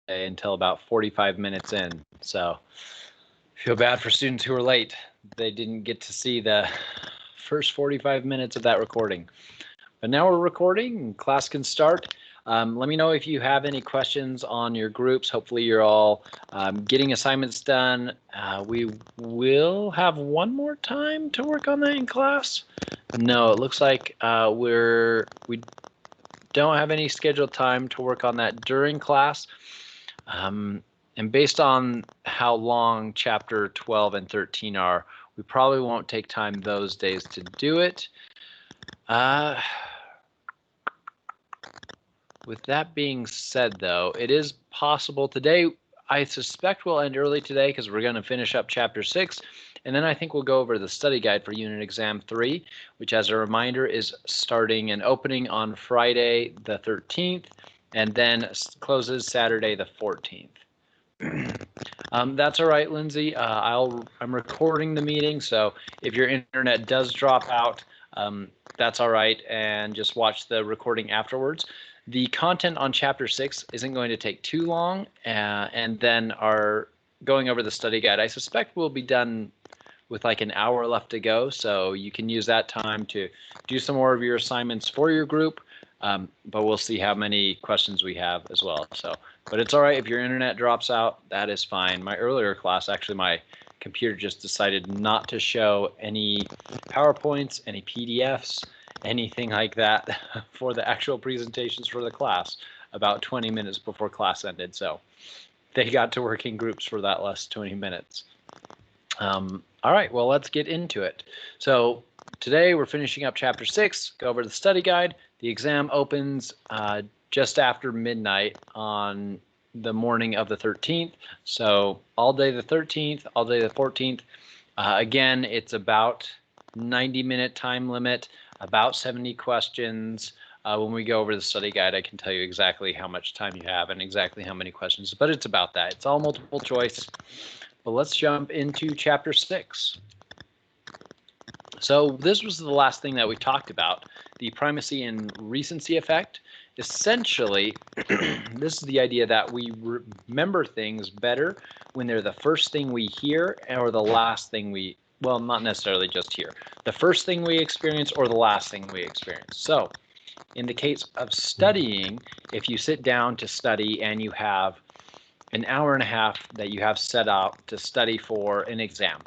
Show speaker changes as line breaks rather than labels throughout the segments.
until about 45 minutes in. So feel bad for students who are late. They didn't get to see the first 45 minutes of that recording. But now we're recording and class can start. Let me know if you have any questions on your groups. Hopefully you're all getting assignments done. We will have one more time to work on that in class. No, it looks like we don't have any scheduled time to work on that during class. And based on how long chapter 12 and 13 are, we probably won't take time those days to do it. With that being said, though, it is possible today. I suspect we'll end early today because we're going to finish up chapter 6. And then I think we'll go over the study guide for unit exam 3, which, as a reminder, is starting and opening on Friday the 13th and then closes Saturday the 14th. That's all right, Lindsay. I'm recording the meeting, so if your internet does drop out, that's all right, and just watch the recording afterwards. The content on chapter 6 isn't going to take too long, and then our going over the study guide, I suspect we'll be done with like an hour left to go, so you can use that time to do some more of your assignments for your group, but we'll see how many questions we have as well. But it's all right if your internet drops out, that is fine. My earlier class, actually my computer just decided not to show any PowerPoints, any PDFs, anything like that for the actual presentations for the class about 20 minutes before class ended. So they got to work in groups for that last 20 minutes. All right, well, let's get into it. So today we're finishing up chapter 6, go over the study guide. The exam opens just after midnight on the morning of the 13th. So all day the 13th, all day the 14th. Again, it's about 90-minute time limit, about 70 questions. When we go over the study guide, I can tell you exactly how much time you have and exactly how many questions, but it's about that. It's all multiple choice. But let's jump into chapter 6. So this was the last thing that we talked about, the primacy and recency effect. Essentially, this is the idea that we remember things better when they're the first thing we hear or the last thing we, well, not necessarily just hear, the first thing we experience or the last thing we experience. So in the case of studying, if you sit down to study and you have an hour and a half that you have set out to study for an exam,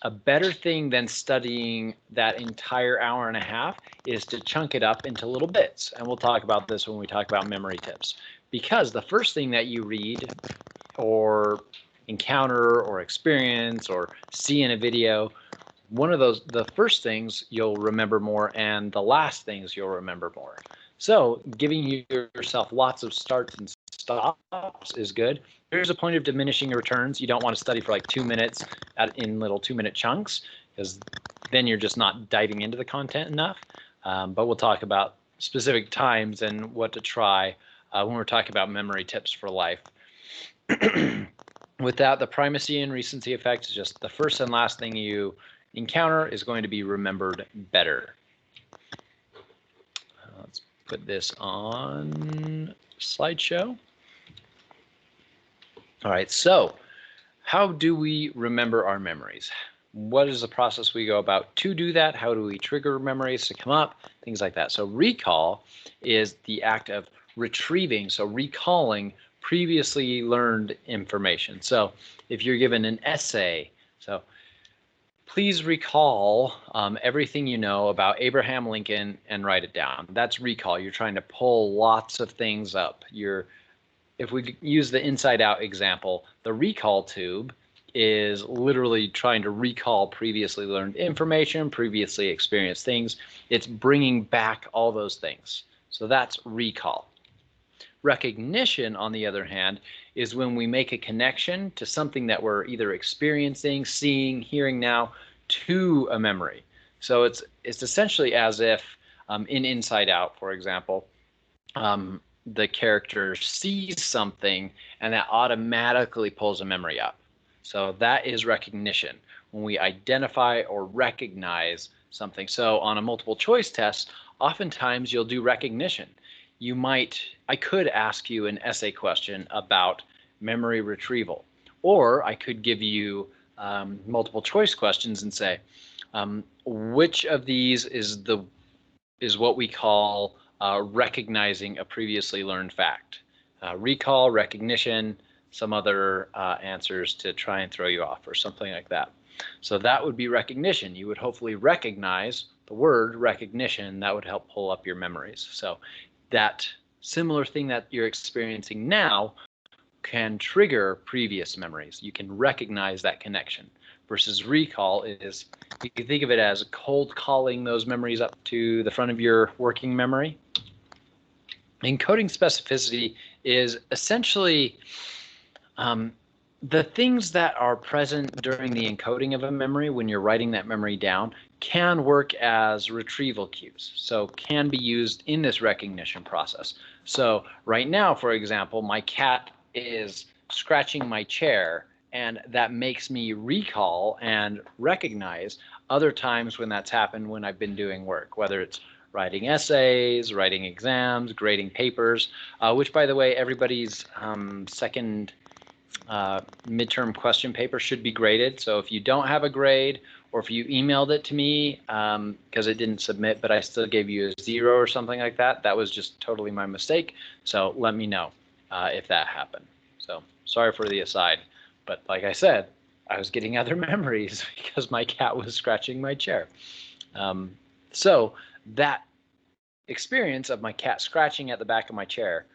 a better thing than studying that entire hour and a half is to chunk it up into little bits. And we'll talk about this when we talk about memory tips. Because the first thing that you read or encounter or experience or see in a video, one of those, the first things you'll remember more and the last things you'll remember more. So giving yourself lots of starts and stops is good. There's a point of diminishing returns. You don't want to study for like 2 minutes in little 2-minute chunks, because then you're just not diving into the content enough. But we'll talk about specific times and what to try when we're talking about memory tips for life. With that, the primacy and recency effect is just the first and last thing you encounter is going to be remembered better. Let's put this on slideshow. All right, so how do we remember our memories? What is the process we go about to do that? How do we trigger memories to come up? Things like that. So recall is the act of retrieving, so recalling previously learned information. So if you're given an essay, so please recall everything you know about Abraham Lincoln and write it down. That's recall. You're trying to pull lots of things up. If we use the inside out example, the recall tube is literally trying to recall previously learned information, previously experienced things. It's bringing back all those things. So that's recall. Recognition, on the other hand, is when we make a connection to something that we're either experiencing, seeing, hearing now to a memory. So it's essentially as if in Inside Out, for example, the character sees something and that automatically pulls a memory up. So that is recognition, when we identify or recognize something. So on a multiple choice test, oftentimes you'll do recognition. I could ask you an essay question about memory retrieval, or I could give you multiple choice questions and say, which of these is what we call recognizing a previously learned fact? Recall, recognition, some other answers to try and throw you off or something like that. So that would be recognition. You would hopefully recognize the word recognition. That would help pull up your memories. So that similar thing that you're experiencing now can trigger previous memories. You can recognize that connection. Versus recall is, you can think of it as cold calling those memories up to the front of your working memory. Encoding specificity is essentially the things that are present during the encoding of a memory when you're writing that memory down can work as retrieval cues, so can be used in this recognition process. So right now, for example, my cat is scratching my chair, and that makes me recall and recognize other times when that's happened when I've been doing work, whether it's writing essays, writing exams, grading papers, which, by the way, everybody's second midterm question paper should be graded. So if you don't have a grade, or if you emailed it to me because it didn't submit, but I still gave you a 0 or something like that, that was just totally my mistake. So let me know if that happened. So sorry for the aside, but like I said, I was getting other memories because my cat was scratching my chair. So that experience of my cat scratching at the back of my chair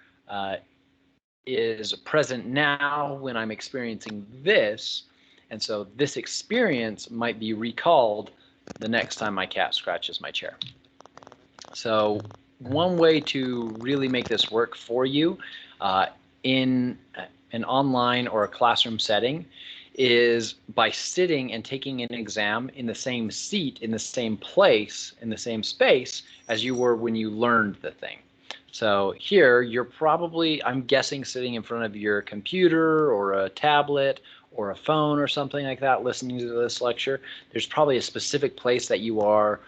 is present now when I'm experiencing this. And so this experience might be recalled the next time my cat scratches my chair. So one way to really make this work for you in an online or a classroom setting is by sitting and taking an exam in the same seat, in the same place, in the same space as you were when you learned the thing. So here you're probably, I'm guessing, sitting in front of your computer or a tablet or a phone or something like that, listening to this lecture. There's probably a specific place that you are,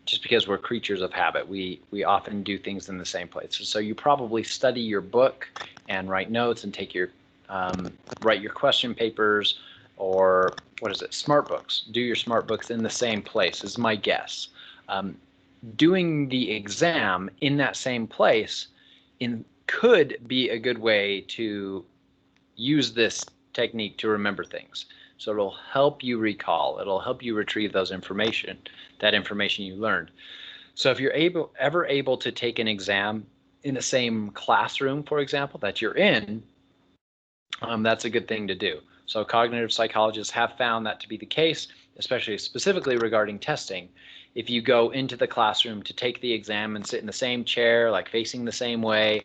just because we're creatures of habit. We often do things in the same place. So you probably study your book and write notes and take your write your question papers, or what is it, smart books. Do your smart books in the same place is my guess. Doing the exam in that same place could be a good way to use this technique to remember things. So it'll help you recall. It'll help you retrieve that information you learned. So if you're ever able to take an exam in the same classroom, for example, that you're in, that's a good thing to do. So cognitive psychologists have found that to be the case, especially specifically regarding testing. If you go into the classroom to take the exam and sit in the same chair, like facing the same way,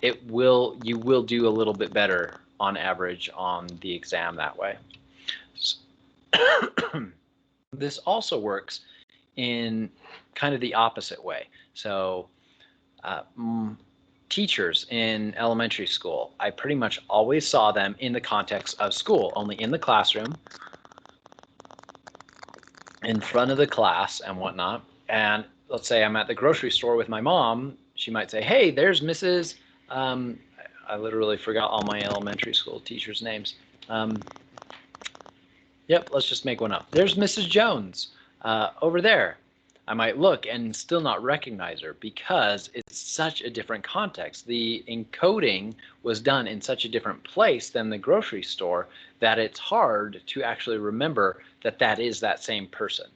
you will do a little bit better on average on the exam that way. This also works in kind of the opposite way. So teachers in elementary school, I pretty much always saw them in the context of school, only in the classroom, in front of the class and whatnot. And let's say I'm at the grocery store with my mom, she might say, hey, there's Mrs. I literally forgot all my elementary school teachers' names. Yep, let's just make one up. There's Mrs. Jones over there. I might look and still not recognize her because it's such a different context. The encoding was done in such a different place than the grocery store that it's hard to actually remember that that is that same person.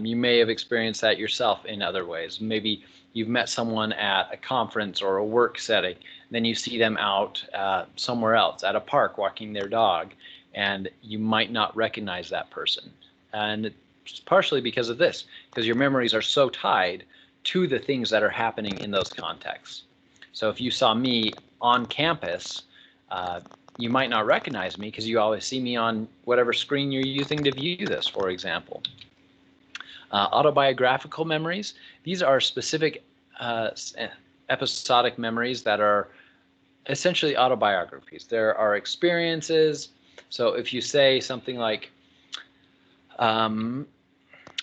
You may have experienced that yourself in other ways. Maybe you've met someone at a conference or a work setting, then you see them out somewhere else at a park walking their dog, and you might not recognize that person. And it's partially because of this, because your memories are so tied to the things that are happening in those contexts. So if you saw me on campus, you might not recognize me because you always see me on whatever screen you're using to view this, for example. Autobiographical memories, these are specific episodic memories that are essentially autobiographies. There are experiences. So if you say something like,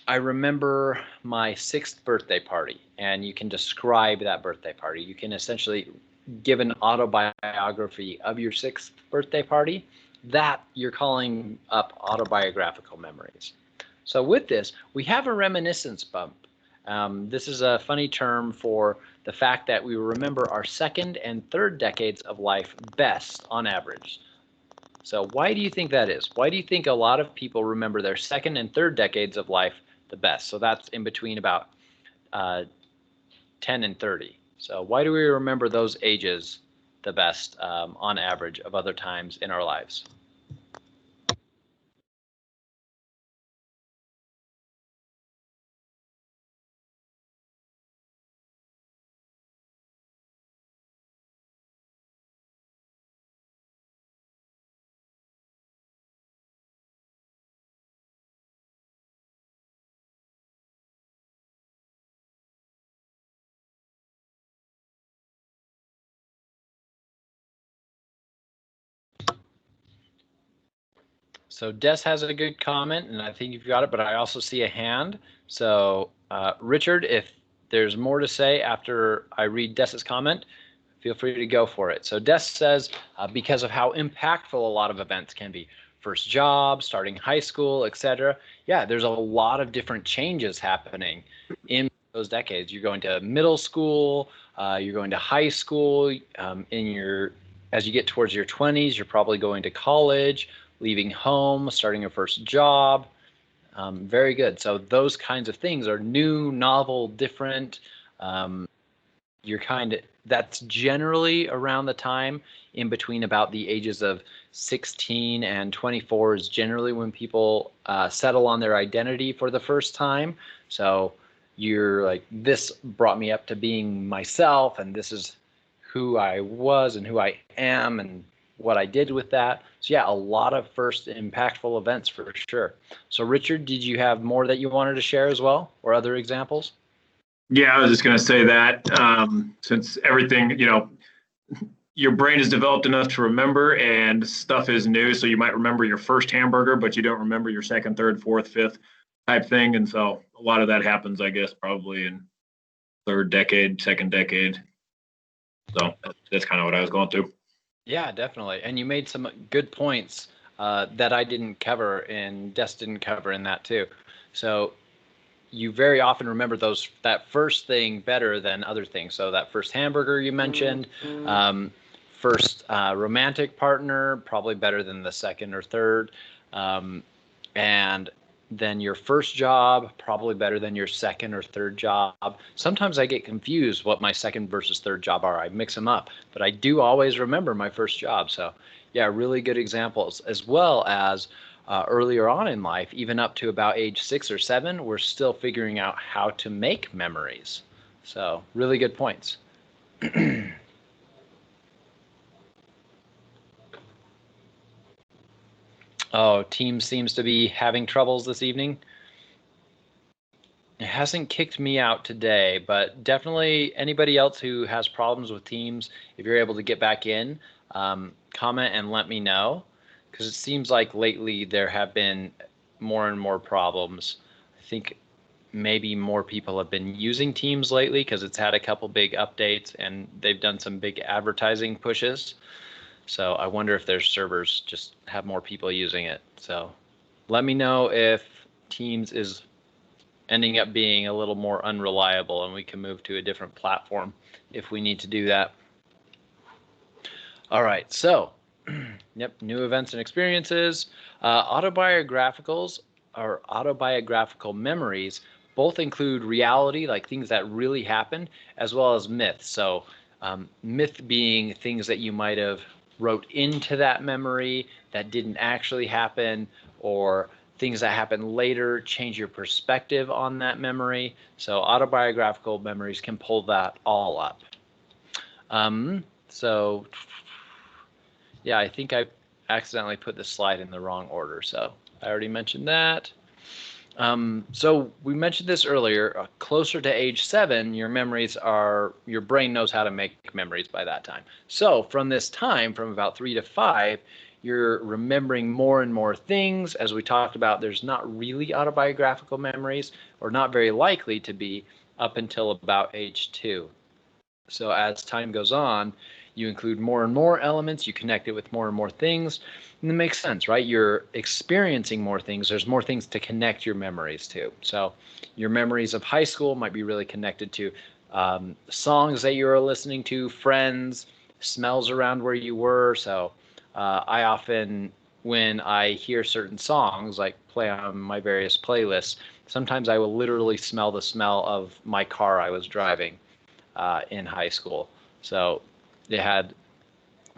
I remember my 6th birthday party, and you can describe that birthday party. You can essentially give an autobiography of your 6th birthday party. That you're calling up autobiographical memories. So with this, we have a reminiscence bump. This is a funny term for the fact that we remember our 2nd and 3rd decades of life best on average. So why do you think that is? Why do you think a lot of people remember their 2nd and 3rd decades of life the best? So that's in between about 10 and 30. So why do we remember those ages the best on average of other times in our lives? So Des has a good comment, and I think you've got it, but I also see a hand. So Richard, if there's more to say after I read Des's comment, feel free to go for it. So Des says, because of how impactful a lot of events can be, first job, starting high school, etc. Yeah, there's a lot of different changes happening in those decades. You're going to middle school, you're going to high school, as you get towards your 20s, you're probably going to college, leaving home, starting your first job. Very good. So those kinds of things are new, novel, different. That's generally around the time in between about the ages of 16 and 24 is generally when people settle on their identity for the first time. So you're like, this brought me up to being myself, and this is who I was and who I am and what I did with that. So yeah, a lot of first impactful events for sure. So Richard, did you have more that you wanted to share as well, or other examples?
Yeah, I was just going to say that since everything, your brain is developed enough to remember and stuff is new. So you might remember your first hamburger, but you don't remember your second, third, fourth, fifth type thing. And so a lot of that happens, I guess, probably in third decade, second decade. So that's kind of what I was going through.
Yeah, definitely. And you made some good points that I didn't cover and Des didn't cover in that too. So you very often remember that first thing better than other things. So that first hamburger you mentioned, first romantic partner, probably better than the second or third. And then your first job, probably better than your second or third job. Sometimes I get confused what my second versus third job are. I mix them up, but I do always remember my first job. So yeah, really good examples, as well as earlier on in life, even up to about age 6 or 7, we're still figuring out how to make memories. So really good points. Oh, team seems to be having troubles this evening. It hasn't kicked me out today, but definitely anybody else who has problems with Teams, if you're able to get back in, comment and let me know, because it seems like lately there have been more and more problems. I think maybe more people have been using Teams lately because it's had a couple big updates and they've done some big advertising pushes. So I wonder if their servers just have more people using it. So let me know if Teams is ending up being a little more unreliable and we can move to a different platform if we need to do that. All right, so yep, new events and experiences. Autobiographicals or autobiographical memories both include reality, like things that really happened, as well as myth. So myth being things that you might have wrote into that memory that didn't actually happen, or things that happen later change your perspective on that memory. So autobiographical memories can pull that all up. So yeah, I think I accidentally put the slide in the wrong order. So I already mentioned that. So we mentioned this earlier, closer to age 7, your brain knows how to make memories by that time. So from this time, from about 3 to 5, You're remembering more and more things. As we talked about, there's not really autobiographical memories, or not very likely to be, up until about age 2. So as time goes on, you include more and more elements, you connect it with more and more things, and it makes sense, right? You're experiencing more things. There's more things to connect your memories to. So your memories of high school might be really connected to songs that you were listening to, friends, smells around where you were. So I often, when I hear certain songs, like play on my various playlists, sometimes I will literally smell the smell of my car I was driving in high school. So it had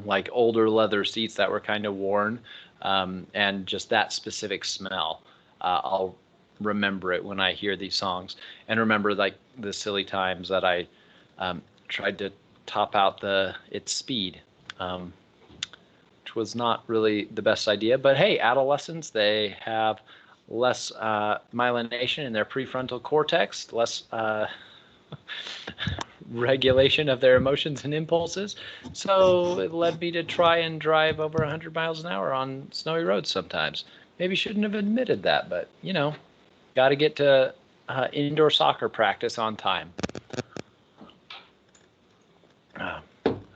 like older leather seats that were kind of worn, and just that specific smell. I'll remember it when I hear these songs, and remember like the silly times that I tried to top out its speed, which was not really the best idea. But hey, adolescents, they have less myelination in their prefrontal cortex, less regulation of their emotions and impulses. So it led me to try and drive over 100 miles an hour on snowy roads sometimes. Maybe shouldn't have admitted that, but got to get to indoor soccer practice on time.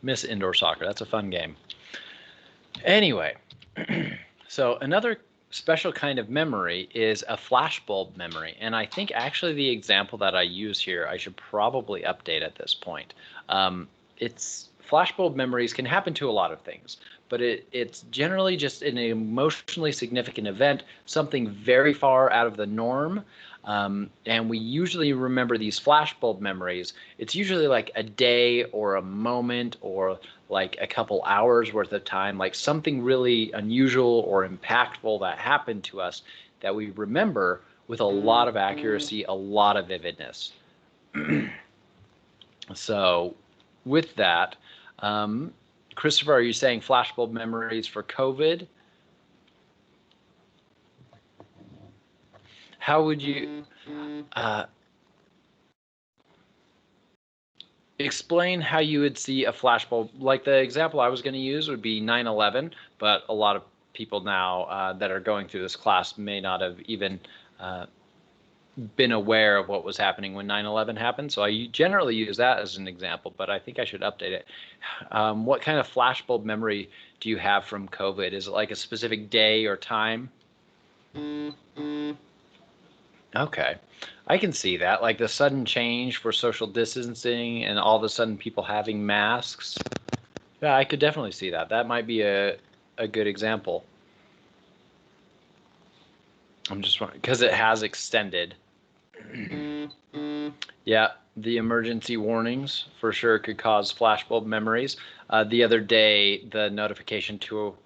Miss indoor soccer. That's a fun game. Anyway, so another special kind of memory is a flashbulb memory. And I think actually the example that I use here, I should probably update at this point. It's flashbulb memories can happen to a lot of things, but it's generally just an emotionally significant event, something very far out of the norm. And we usually remember these flashbulb memories. It's usually like a day or a moment or like a couple hours worth of time, like something really unusual or impactful that happened to us that we remember with a lot of accuracy, a lot of vividness. So with that, Christopher, are you saying flashbulb memories for COVID? How would you explain how you would see a flashbulb? Like the example I was going to use would be 9/11, but a lot of people now that are going through this class may not have even been aware of what was happening when 9/11 happened. So I generally use that as an example, but I think I should update it. What kind of flashbulb memory do you have from COVID? Is it like a specific day or time? Okay, I can see that, like the sudden change for social distancing and all of a sudden people having masks. Yeah, I could definitely see that. That might be a good example. I'm just because it has extended. Yeah, the emergency warnings for sure could cause flashbulb memories. The other day, the notification to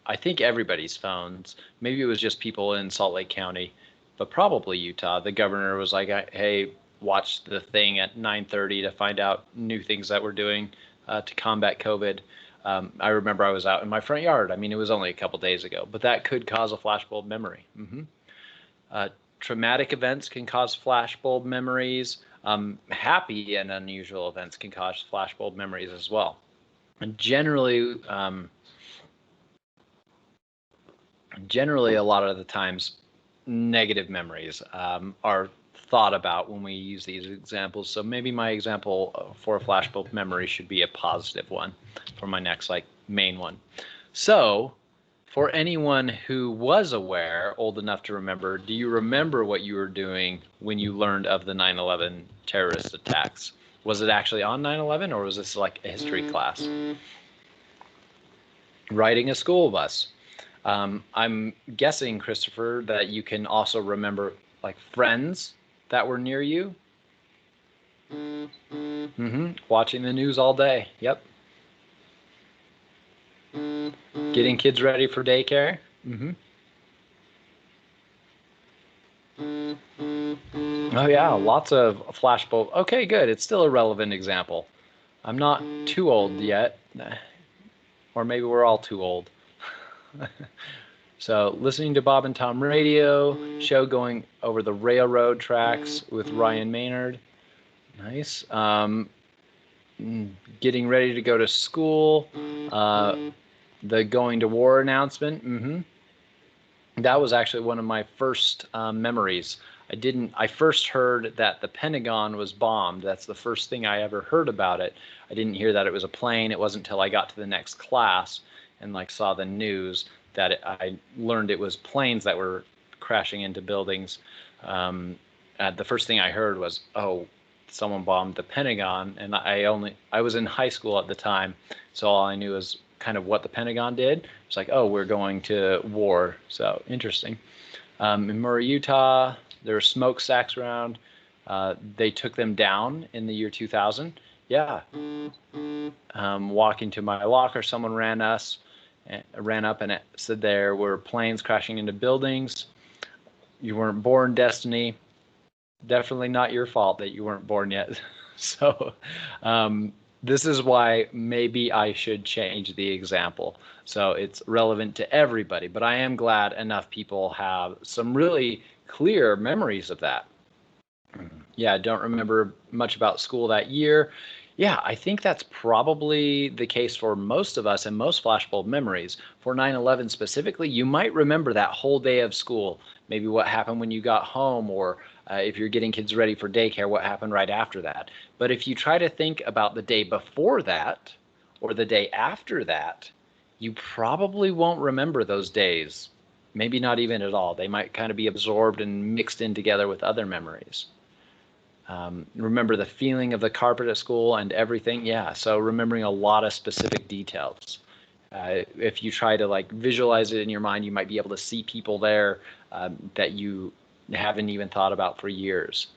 I think everybody's phones, maybe it was just people in Salt Lake County, but probably Utah. The governor was like, "Hey, watch the thing at 9:30 to find out new things that we're doing to combat COVID." I remember I was out in my front yard. I mean, it was only a couple days ago, but that could cause a flashbulb memory. Traumatic events can cause flashbulb memories. Happy and unusual events can cause flashbulb memories as well. And generally, a lot of the times, negative memories are thought about when we use these examples. So maybe my example for a flashbulb memory should be a positive one for my next main one. So for anyone who was aware, old enough to remember, do you remember what you were doing when you learned of the 9/11 terrorist attacks? Was it actually on 9/11 or was this like a history class? Riding a school bus. I'm guessing, Christopher, that you can also remember like friends that were near you. Watching the news all day. Yep. Getting kids ready for daycare. Oh yeah, lots of flashbulb. Okay, good. It's still a relevant example. I'm not too old yet, or maybe we're all too old. So listening to Bob and Tom radio, show going over the railroad tracks with Ryan Maynard. Nice. Getting ready to go to school. The going to war announcement. That was actually one of my first memories. I first heard that the Pentagon was bombed. That's the first thing I ever heard about it. I didn't hear that it was a plane. It wasn't until I got to the next class and like saw the news that I learned it was planes that were crashing into buildings. The first thing I heard was, oh, someone bombed the Pentagon, and I was in high school at the time, so all I knew was kind of what the Pentagon did. It's like, oh, we're going to war. So interesting. In Murray, Utah, there were smokestacks around. They took them down in the year 2000. Yeah. Walking to my locker, someone ran up and it said there were planes crashing into buildings. You weren't born, Destiny. Definitely not your fault that you weren't born yet. So this is why maybe I should change the example. So it's relevant to everybody, but I am glad enough people have some really clear memories of that. Yeah, I don't remember much about school that year. Yeah, I think that's probably the case for most of us and most flashbulb memories. For 9/11 specifically, you might remember that whole day of school, maybe what happened when you got home, or if you're getting kids ready for daycare, what happened right after that. But if you try to think about the day before that or the day after that, you probably won't remember those days. Maybe not even at all. They might kind of be absorbed and mixed in together with other memories. Remember the feeling of the carpet at school and everything. Yeah, so remembering a lot of specific details. If you try to like visualize it in your mind, you might be able to see people there that you haven't even thought about for years.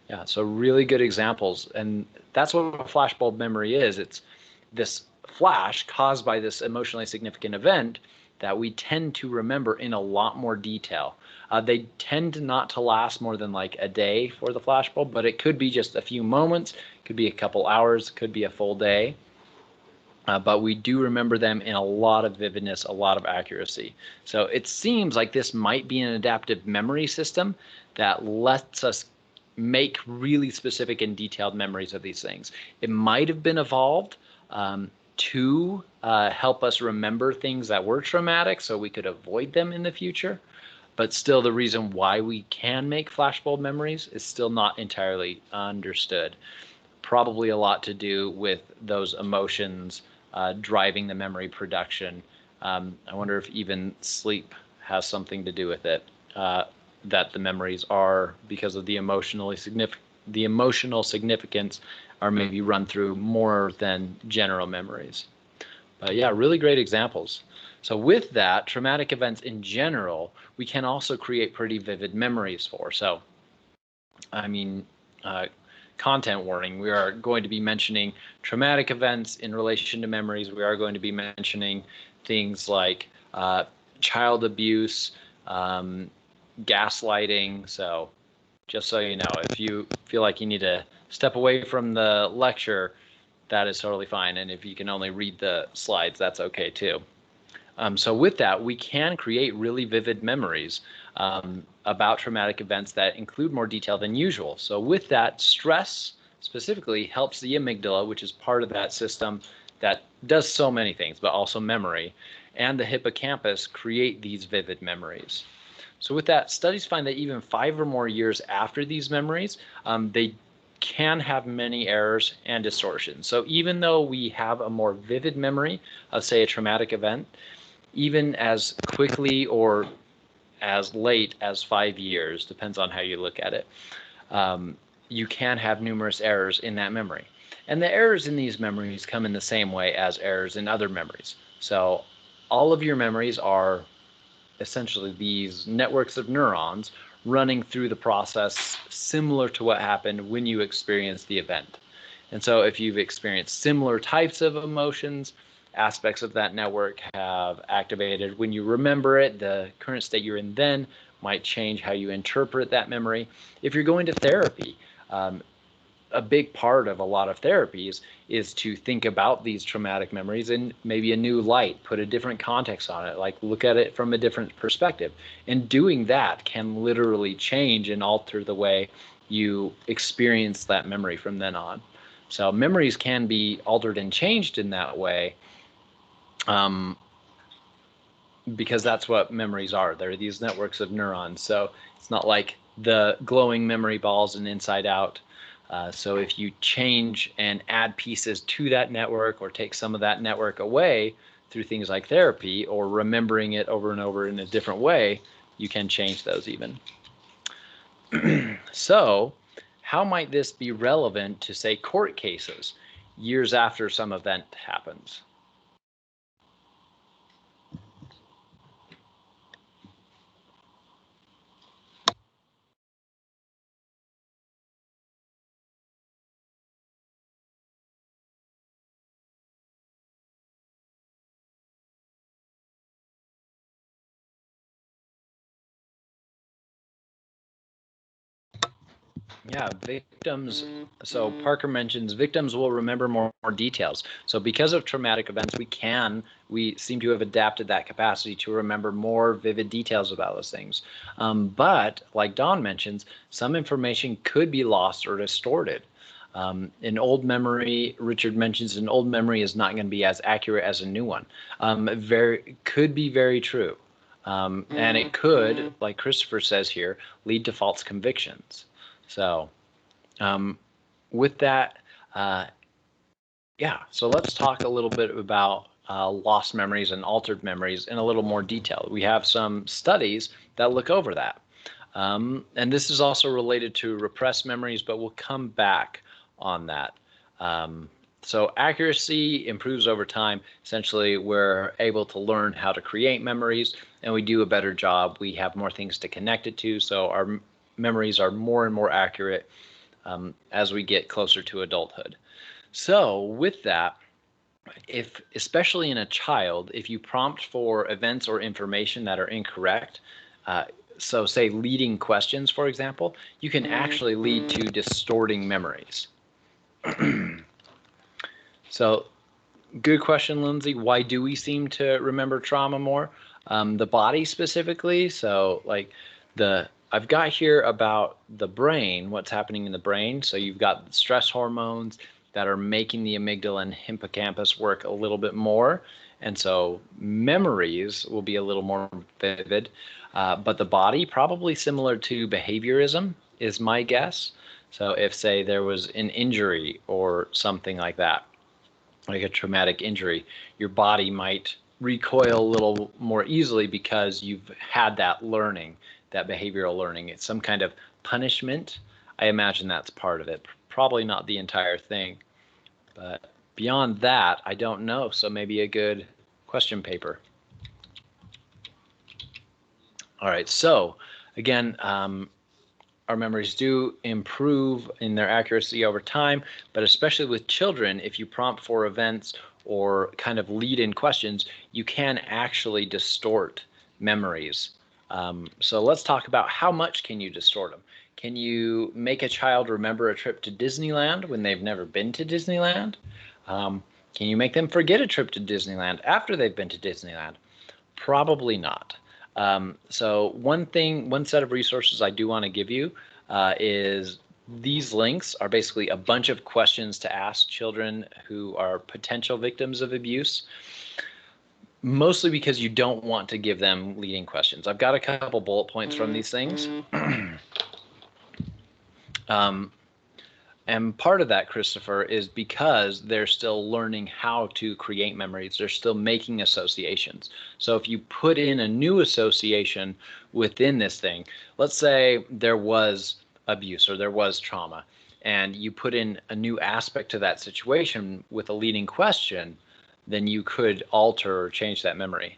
Yeah, so really good examples. And that's what a flashbulb memory is. It's this flash caused by this emotionally significant event that we tend to remember in a lot more detail. They tend not to last more than like a day for the flashbulb, but it could be just a few moments, could be a couple hours, could be a full day. But we do remember them in a lot of vividness, a lot of accuracy. So it seems like this might be an adaptive memory system that lets us make really specific and detailed memories of these things. It might have been evolved to help us remember things that were traumatic so we could avoid them in the future. But still, the reason why we can make flashbulb memories is still not entirely understood. Probably a lot to do with those emotions driving the memory production. I wonder if even sleep has something to do with it, that the memories are, because of the emotional significance, are maybe run through more than general memories. But yeah, really great examples. So with that, traumatic events in general, we can also create pretty vivid memories for. So, I mean, content warning, we are going to be mentioning traumatic events in relation to memories. We are going to be mentioning things like child abuse, gaslighting. So just so you know, if you feel like you need to step away from the lecture, that is totally fine. And if you can only read the slides, that's okay too. So with that, we can create really vivid memories about traumatic events that include more detail than usual. So with that, stress specifically helps the amygdala, which is part of that system that does so many things, but also memory, and the hippocampus create these vivid memories. So with that, studies find that even 5 or more years after these memories, they can have many errors and distortions. So even though we have a more vivid memory of, say, a traumatic event, even as quickly or as late as 5 years, depends on how you look at it, you can have numerous errors in that memory. And the errors in these memories come in the same way as errors in other memories. So all of your memories are essentially these networks of neurons running through the process similar to what happened when you experienced the event. And so if you've experienced similar types of emotions, aspects of that network have activated. When you remember it, the current state you're in then might change how you interpret that memory. If you're going to therapy, a big part of a lot of therapies is to think about these traumatic memories in maybe a new light, put a different context on it, like look at it from a different perspective. And doing that can literally change and alter the way you experience that memory from then on. So memories can be altered and changed in that way because that's what memories are. They're these networks of neurons. So it's not like the glowing memory balls and inside out. So if you change and add pieces to that network or take some of that network away through things like therapy or remembering it over and over in a different way, you can change those even. So how might this be relevant to, say, court cases years after some event happens? Yeah, victims. So Parker mentions victims will remember more details. So because of traumatic events, we seem to have adapted that capacity to remember more vivid details about those things. But like Don mentions, some information could be lost or distorted. An old memory, Richard mentions, an old memory is not going to be as accurate as a new one. Could be very true. And it could, like Christopher says here, lead to false convictions. So with that, so let's talk a little bit about lost memories and altered memories in a little more detail. We have some studies that look over that. And this is also related to repressed memories, but we'll come back on that. So accuracy improves over time. Essentially, we're able to learn how to create memories, and we do a better job. We have more things to connect it to, so our memories are more and more accurate as we get closer to adulthood. So with that, especially in a child, if you prompt for events or information that are incorrect, so say leading questions, for example, you can actually lead to distorting memories. So good question, Lindsay. Why do we seem to remember trauma more? The body specifically. So like I've got here about the brain, what's happening in the brain. So you've got stress hormones that are making the amygdala and hippocampus work a little bit more. And so memories will be a little more vivid. But the body, probably similar to behaviorism, is my guess. So if, say, there was an injury or something like that, like a traumatic injury, your body might recoil a little more easily because you've had that learning, that behavioral learning. It's some kind of punishment. I imagine that's part of it. Probably not the entire thing. But beyond that, I don't know. So maybe a good question paper. All right. So again, our memories do improve in their accuracy over time, but especially with children, if you prompt for events or kind of lead in questions, you can actually distort memories. So let's talk about how much can you distort them. Can you make a child remember a trip to Disneyland when they've never been to Disneyland? Can you make them forget a trip to Disneyland after they've been to Disneyland? Probably not. So one set of resources I do want to give you is these links are basically a bunch of questions to ask children who are potential victims of abuse, mostly because you don't want to give them leading questions. I've got a couple bullet points from these things. And part of that, Christopher, is because they're still learning how to create memories. They're still making associations. So if you put in a new association within this thing, let's say there was abuse or there was trauma, and you put in a new aspect to that situation with a leading question, then you could alter or change that memory.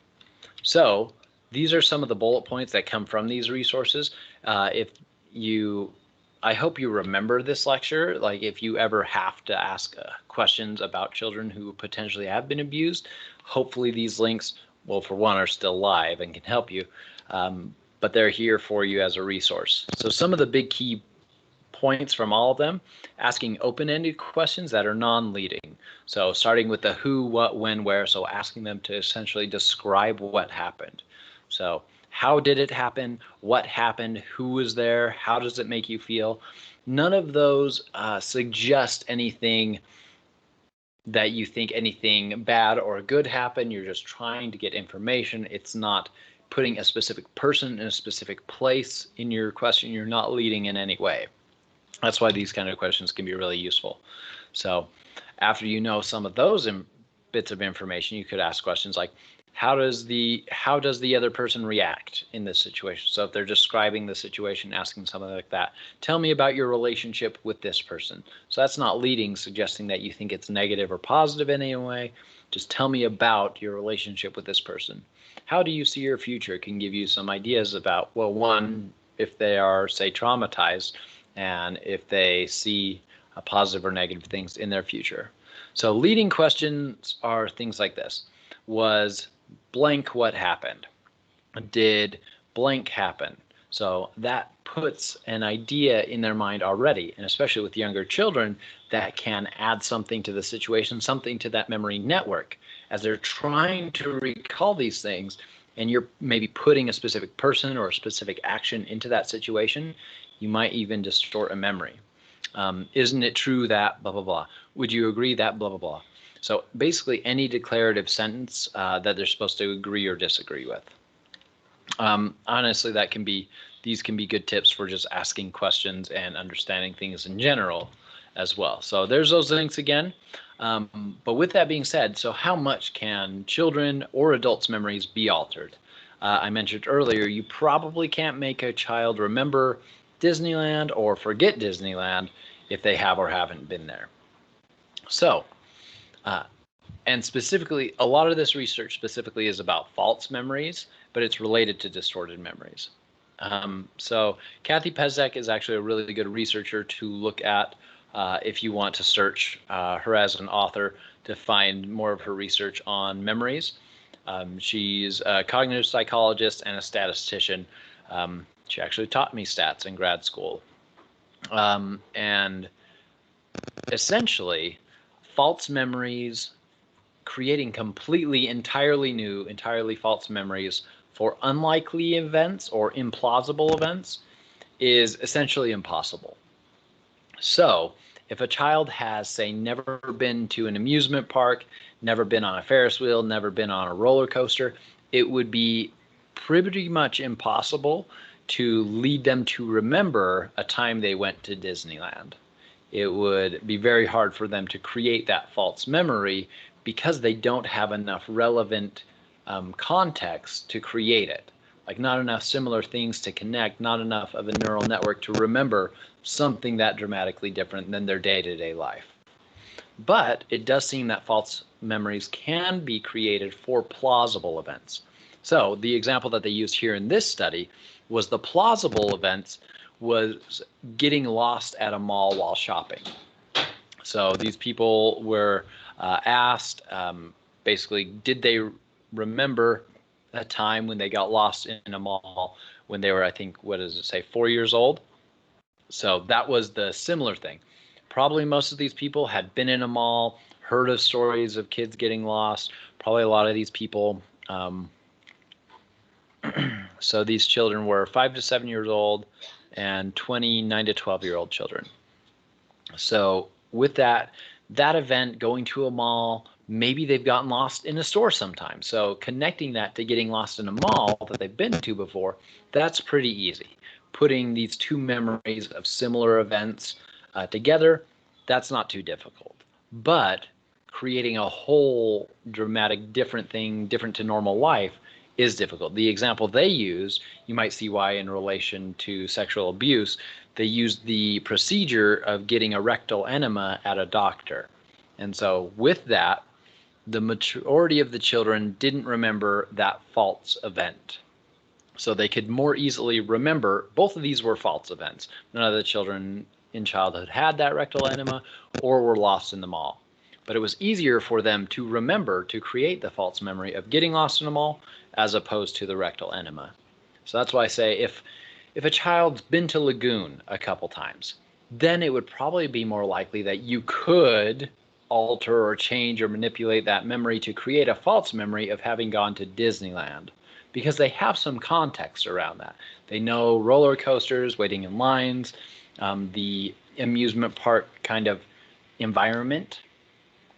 So these are some of the bullet points that come from these resources. I hope you remember this lecture. Like if you ever have to ask questions about children who potentially have been abused, hopefully these links, well, for one, are still live and can help you, but they're here for you as a resource. So some of the big key points from all of them, asking open-ended questions that are non-leading. So starting with the who, what, when, where, so asking them to essentially describe what happened. So how did it happen? What happened? Who was there? How does it make you feel? None of those suggest anything that you think anything bad or good happened. You're just trying to get information. It's not putting a specific person in a specific place in your question. You're not leading in any way. That's why these kind of questions can be really useful. So after you know some of those bits of information, you could ask questions like, how does the other person react in this situation? So if they're describing the situation, asking something like that, tell me about your relationship with this person. So that's not leading, suggesting that you think it's negative or positive in any way. Just tell me about your relationship with this person. How do you see your future? It can give you some ideas about, well, one, if they are, say, traumatized, and if they see positive or negative things in their future. So leading questions are things like this. Was blank what happened? Did blank happen? So that puts an idea in their mind already, and especially with younger children, that can add something to the situation, something to that memory network. As they're trying to recall these things, and you're maybe putting a specific person or a specific action into that situation, you might even distort a memory. Isn't it true that blah, blah, blah? Would you agree that blah, blah, blah? So basically any declarative sentence that they're supposed to agree or disagree with. Honestly, these can be good tips for just asking questions and understanding things in general as well. So there's those links again. But with that being said, so how much can children or adults' memories be altered? I mentioned earlier, you probably can't make a child remember Disneyland or forget Disneyland if they have or haven't been there. So, and specifically, a lot of this research specifically is about false memories, but it's related to distorted memories. So Kathy Pezek is actually a really good researcher to look at if you want to search her as an author to find more of her research on memories. She's a cognitive psychologist and a statistician. She actually taught me stats in grad school. And essentially, false memories, creating entirely new, entirely false memories for unlikely events or implausible events is essentially impossible. So if a child has, say, never been to an amusement park, never been on a Ferris wheel, never been on a roller coaster, it would be pretty much impossible to lead them to remember a time they went to Disneyland. It would be very hard for them to create that false memory because they don't have enough relevant context to create it. Like not enough similar things to connect, not enough of a neural network to remember something that dramatically different than their day-to-day life. But it does seem that false memories can be created for plausible events. So the example that they used here in this study was the plausible events was getting lost at a mall while shopping. So these people were asked, basically, did they remember a time when they got lost in a mall when they were, I think, 4 years old? So that was the similar thing. Probably most of these people had been in a mall, heard of stories of kids getting lost. Probably a lot of these people, so these children were 5 to 7 years old and 9 to 12-year-old children. So with that event, going to a mall, maybe they've gotten lost in a store sometime. So connecting that to getting lost in a mall that they've been to before, that's pretty easy. Putting these two memories of similar events together, that's not too difficult. But creating a whole dramatic different thing, different to normal life, is difficult. The example they use, you might see why in relation to sexual abuse, they used the procedure of getting a rectal enema at a doctor. And so with that, the majority of the children didn't remember that false event. So they could more easily remember, both of these were false events. None of the children in childhood had that rectal enema or were lost in the mall. But it was easier for them to remember, to create the false memory of getting lost in a mall as opposed to the rectal enema. So that's why I say if a child's been to Lagoon a couple times, then it would probably be more likely that you could alter or change or manipulate that memory to create a false memory of having gone to Disneyland, because they have some context around that. They know roller coasters, waiting in lines, the amusement park kind of environment.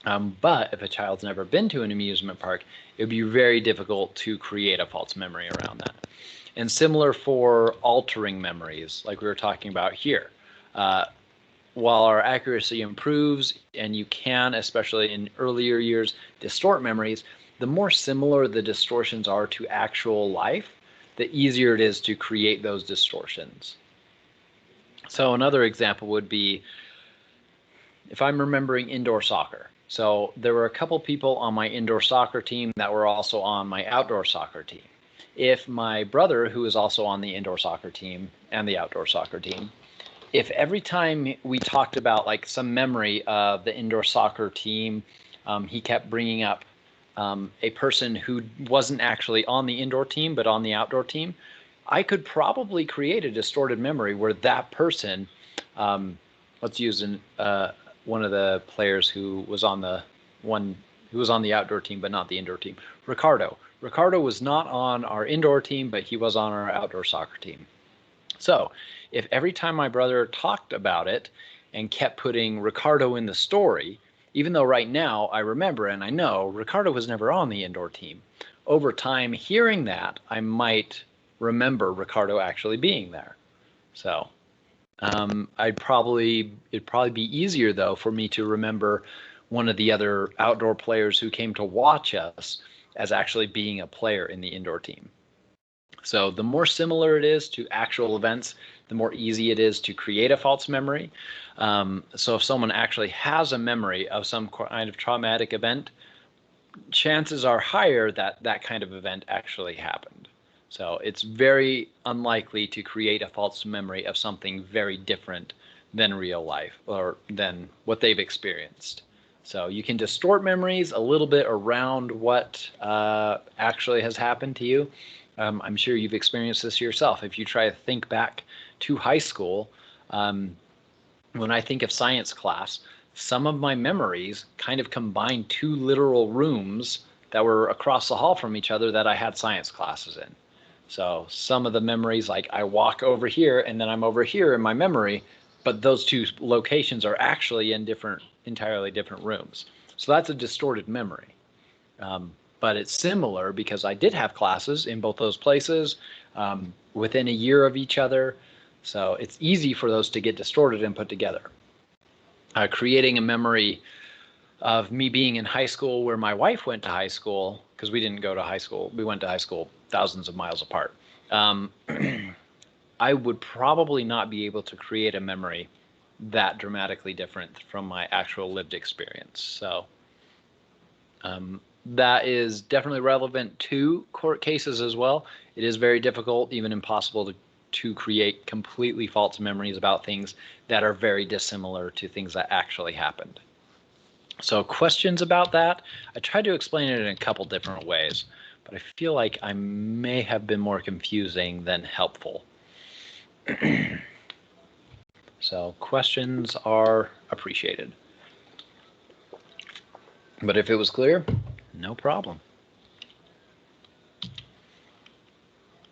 But if a child's never been to an amusement park, it would be very difficult to create a false memory around that. And similar for altering memories, like we were talking about here. While our accuracy improves, and you can, especially in earlier years, distort memories, the more similar the distortions are to actual life, the easier it is to create those distortions. So another example would be if I'm remembering indoor soccer. So there were a couple people on my indoor soccer team that were also on my outdoor soccer team. If my brother, who is also on the indoor soccer team and the outdoor soccer team, if every time we talked about like some memory of the indoor soccer team, he kept bringing up a person who wasn't actually on the indoor team but on the outdoor team, I could probably create a distorted memory where that person, let's use one of the players who was on the outdoor team but not the indoor team, Ricardo. Ricardo was not on our indoor team, but he was on our outdoor soccer team. So if every time my brother talked about it and kept putting Ricardo in the story, even though right now I remember and I know Ricardo was never on the indoor team, over time hearing that, I might remember Ricardo actually being there. So it'd probably be easier though for me to remember one of the other outdoor players who came to watch us as actually being a player in the indoor team. So the more similar it is to actual events, the more easy it is to create a false memory. So if someone actually has a memory of some kind of traumatic event, chances are higher that that kind of event actually happened. So it's very unlikely to create a false memory of something very different than real life or than what they've experienced. So you can distort memories a little bit around what actually has happened to you. I'm sure you've experienced this yourself. If you try to think back to high school, when I think of science class, some of my memories kind of combine two literal rooms that were across the hall from each other that I had science classes in. So some of the memories, like I walk over here and then I'm over here in my memory, but those two locations are actually in entirely different rooms. So that's a distorted memory. But it's similar because I did have classes in both those places within a year of each other. So it's easy for those to get distorted and put together. Creating a memory of me being in high school where my wife went to high school, because we didn't go to high school. We went to high school thousands of miles apart. I would probably not be able to create a memory that dramatically different from my actual lived experience. So that is definitely relevant to court cases as well. It is very difficult, even impossible, to create completely false memories about things that are very dissimilar to things that actually happened. So questions about that? I tried to explain it in a couple different ways, but I feel like I may have been more confusing than helpful. So questions are appreciated. But if it was clear, no problem.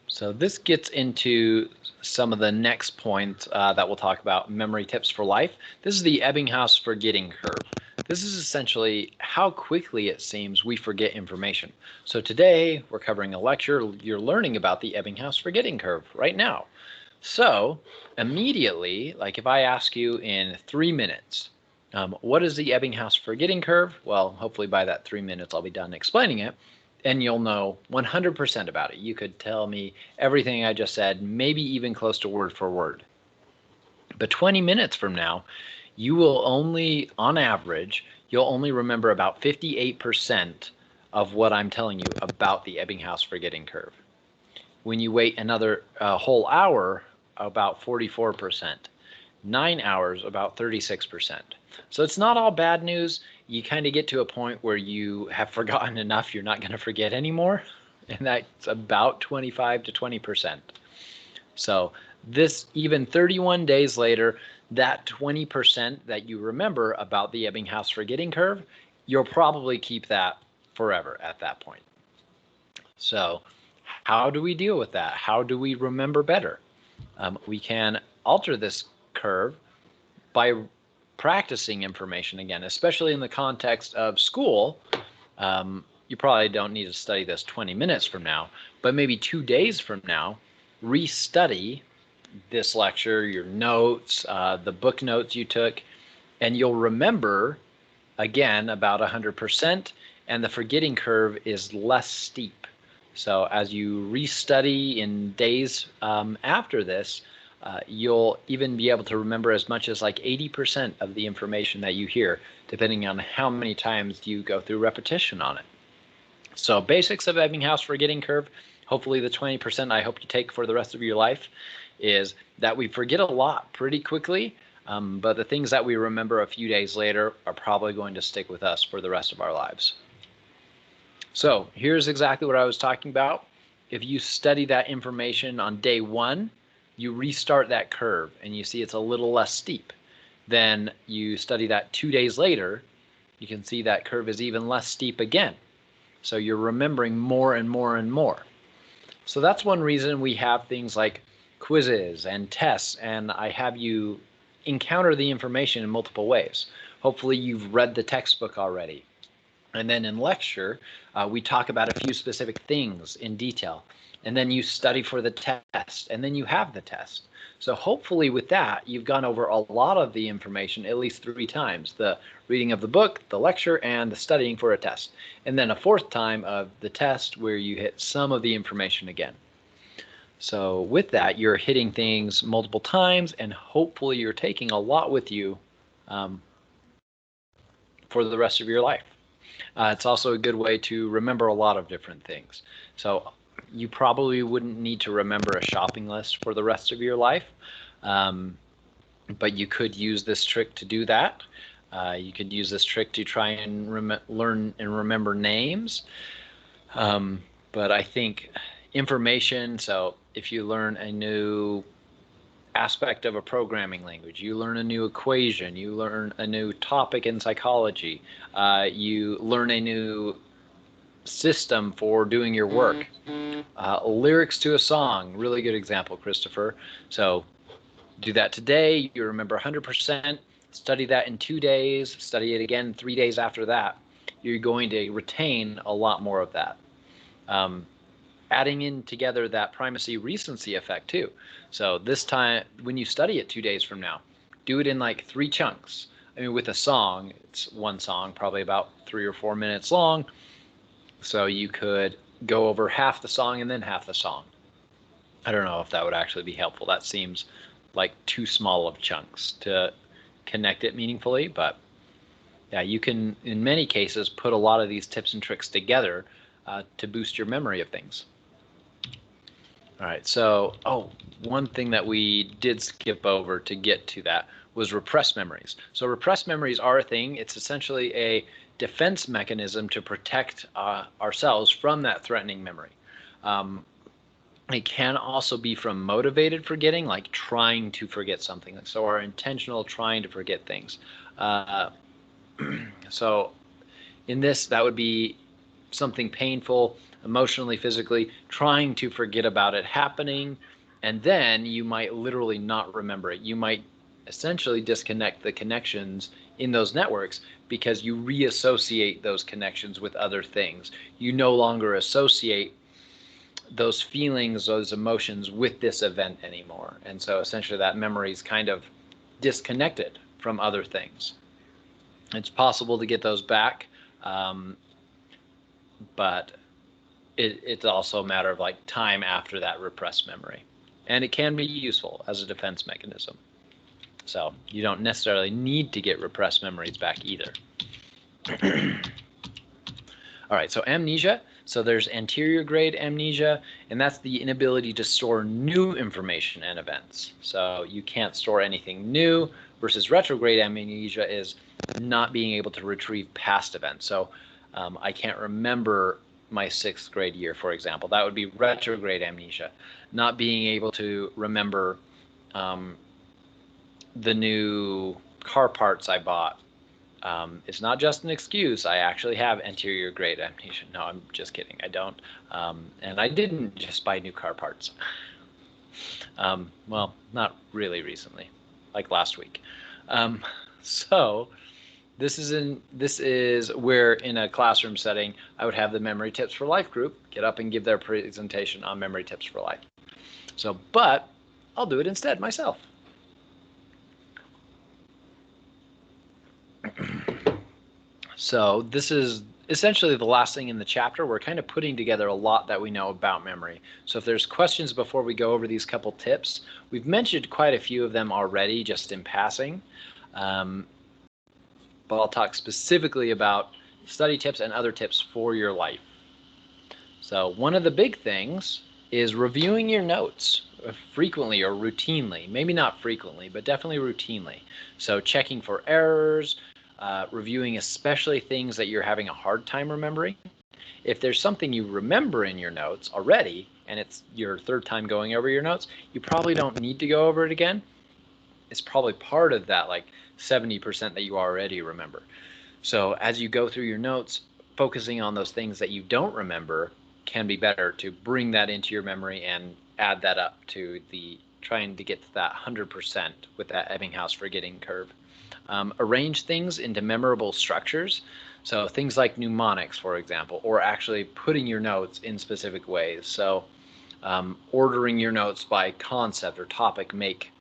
So this gets into some of the next points that we'll talk about, memory tips for life. This is the Ebbinghaus forgetting curve. This is essentially how quickly it seems we forget information. So today we're covering a lecture. You're learning about the Ebbinghaus forgetting curve right now. So immediately, like if I ask you in 3 minutes, what is the Ebbinghaus forgetting curve? Well, hopefully by that 3 minutes I'll be done explaining it. And you'll know 100% about it. You could tell me everything I just said, maybe even close to word for word. But 20 minutes from now, you will only, on average, you'll only remember about 58% of what I'm telling you about the Ebbinghaus forgetting curve. When you wait another whole hour, about 44%. 9 hours, about 36%. So it's not all bad news. You kind of get to a point where you have forgotten enough you're not going to forget anymore, and that's about 25 to 20%. So this, even 31 days later, that 20% that you remember about the Ebbinghaus forgetting curve, you'll probably keep that forever at that point. So how do we deal with that? How do we remember better? We can alter this curve by practicing information again, especially in the context of school. You probably don't need to study this 20 minutes from now, but maybe 2 days from now, restudy this lecture, your notes, the book notes you took, and you'll remember again about 100%, and the forgetting curve is less steep. So as you restudy in days after this, you'll even be able to remember as much as like 80% of the information that you hear, depending on how many times you go through repetition on it. So basics of Ebbinghaus forgetting curve, hopefully the 20% I hope you take for the rest of your life, is that we forget a lot pretty quickly, but the things that we remember a few days later are probably going to stick with us for the rest of our lives. So here's exactly what I was talking about. If you study that information on day 1, you restart that curve and you see it's a little less steep. Then you study that 2 days later, you can see that curve is even less steep again. So you're remembering more and more and more. So that's one reason we have things like quizzes and tests, and I have you encounter the information in multiple ways. Hopefully you've read the textbook already. And then in lecture, we talk about a few specific things in detail. And then you study for the test, and then you have the test. So hopefully with that, you've gone over a lot of the information at least 3 times: the reading of the book, the lecture, and the studying for a test. And then a 4th time of the test where you hit some of the information again. So with that, you're hitting things multiple times, and hopefully you're taking a lot with you for the rest of your life. It's also a good way to remember a lot of different things. So you probably wouldn't need to remember a shopping list for the rest of your life, but you could use this trick to do that. You could use this trick to try and learn and remember names. But I think information, so if you learn a new aspect of a programming language, you learn a new equation, you learn a new topic in psychology, you learn a new system for doing your work. Lyrics to a song, really good example, Christopher. So do that today, you remember 100%, study that in 2 days, study it again 3 days after that. You're going to retain a lot more of that. Adding in together that primacy recency effect too. So this time, when you study it 2 days from now, do it in like 3 chunks. I mean, with a song, it's one song, probably about 3 or 4 minutes long. So you could go over half the song and then half the song. I don't know if that would actually be helpful. That seems like too small of chunks to connect it meaningfully, but yeah, you can, in many cases, put a lot of these tips and tricks together to boost your memory of things. All right, so, one thing that we did skip over to get to that was repressed memories. So repressed memories are a thing. It's essentially a defense mechanism to protect ourselves from that threatening memory. It can also be from motivated forgetting, like trying to forget something. So our intentional trying to forget things. So in this, that would be something painful, emotionally, physically, trying to forget about it happening, and then you might literally not remember it. You might essentially disconnect the connections in those networks because you reassociate those connections with other things. You no longer associate those feelings, those emotions with this event anymore. And so essentially that memory is kind of disconnected from other things. It's possible to get those back, but it's also a matter of like time after that repressed memory. And it can be useful as a defense mechanism. So you don't necessarily need to get repressed memories back either. All right, so amnesia. So there's anterior grade amnesia, and that's the inability to store new information and events. So you can't store anything new, versus retrograde amnesia is not being able to retrieve past events. So I can't remember my 6th grade year, for example. That would be retrograde amnesia. Not being able to remember the new car parts I bought. It's not just an excuse. I actually have anterior grade amnesia. No, I'm just kidding. I don't. And I didn't just buy new car parts. Well, not really recently, like last week. So this is where in a classroom setting, I would have the Memory Tips for Life group get up and give their presentation on Memory Tips for Life. So, but I'll do it instead myself. So this is essentially the last thing in the chapter. We're kind of putting together a lot that we know about memory. So if there's questions before we go over these couple tips, we've mentioned quite a few of them already just in passing. But I'll talk specifically about study tips and other tips for your life. So one of the big things is reviewing your notes frequently or routinely. Maybe not frequently, but definitely routinely. So checking for errors, reviewing especially things that you're having a hard time remembering. If there's something you remember in your notes already, and it's your third time going over your notes, you probably don't need to go over it again. It's probably part of that like 70% that you already remember. So as you go through your notes, focusing on those things that you don't remember can be better to bring that into your memory and add that up to the trying to get to that 100% with that Ebbinghaus forgetting curve. Arrange things into memorable structures. So things like mnemonics, for example, or actually putting your notes in specific ways. So ordering your notes by concept or topic, make,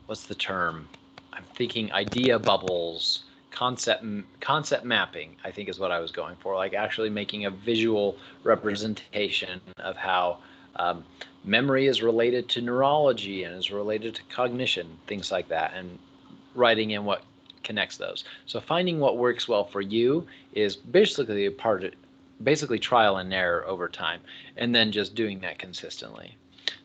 what's the term? I'm thinking idea bubbles, concept mapping, I think is what I was going for, like actually making a visual representation of how memory is related to neurology and is related to cognition, things like that, and writing in what connects those. So finding what works well for you is basically basically trial and error over time, and then just doing that consistently.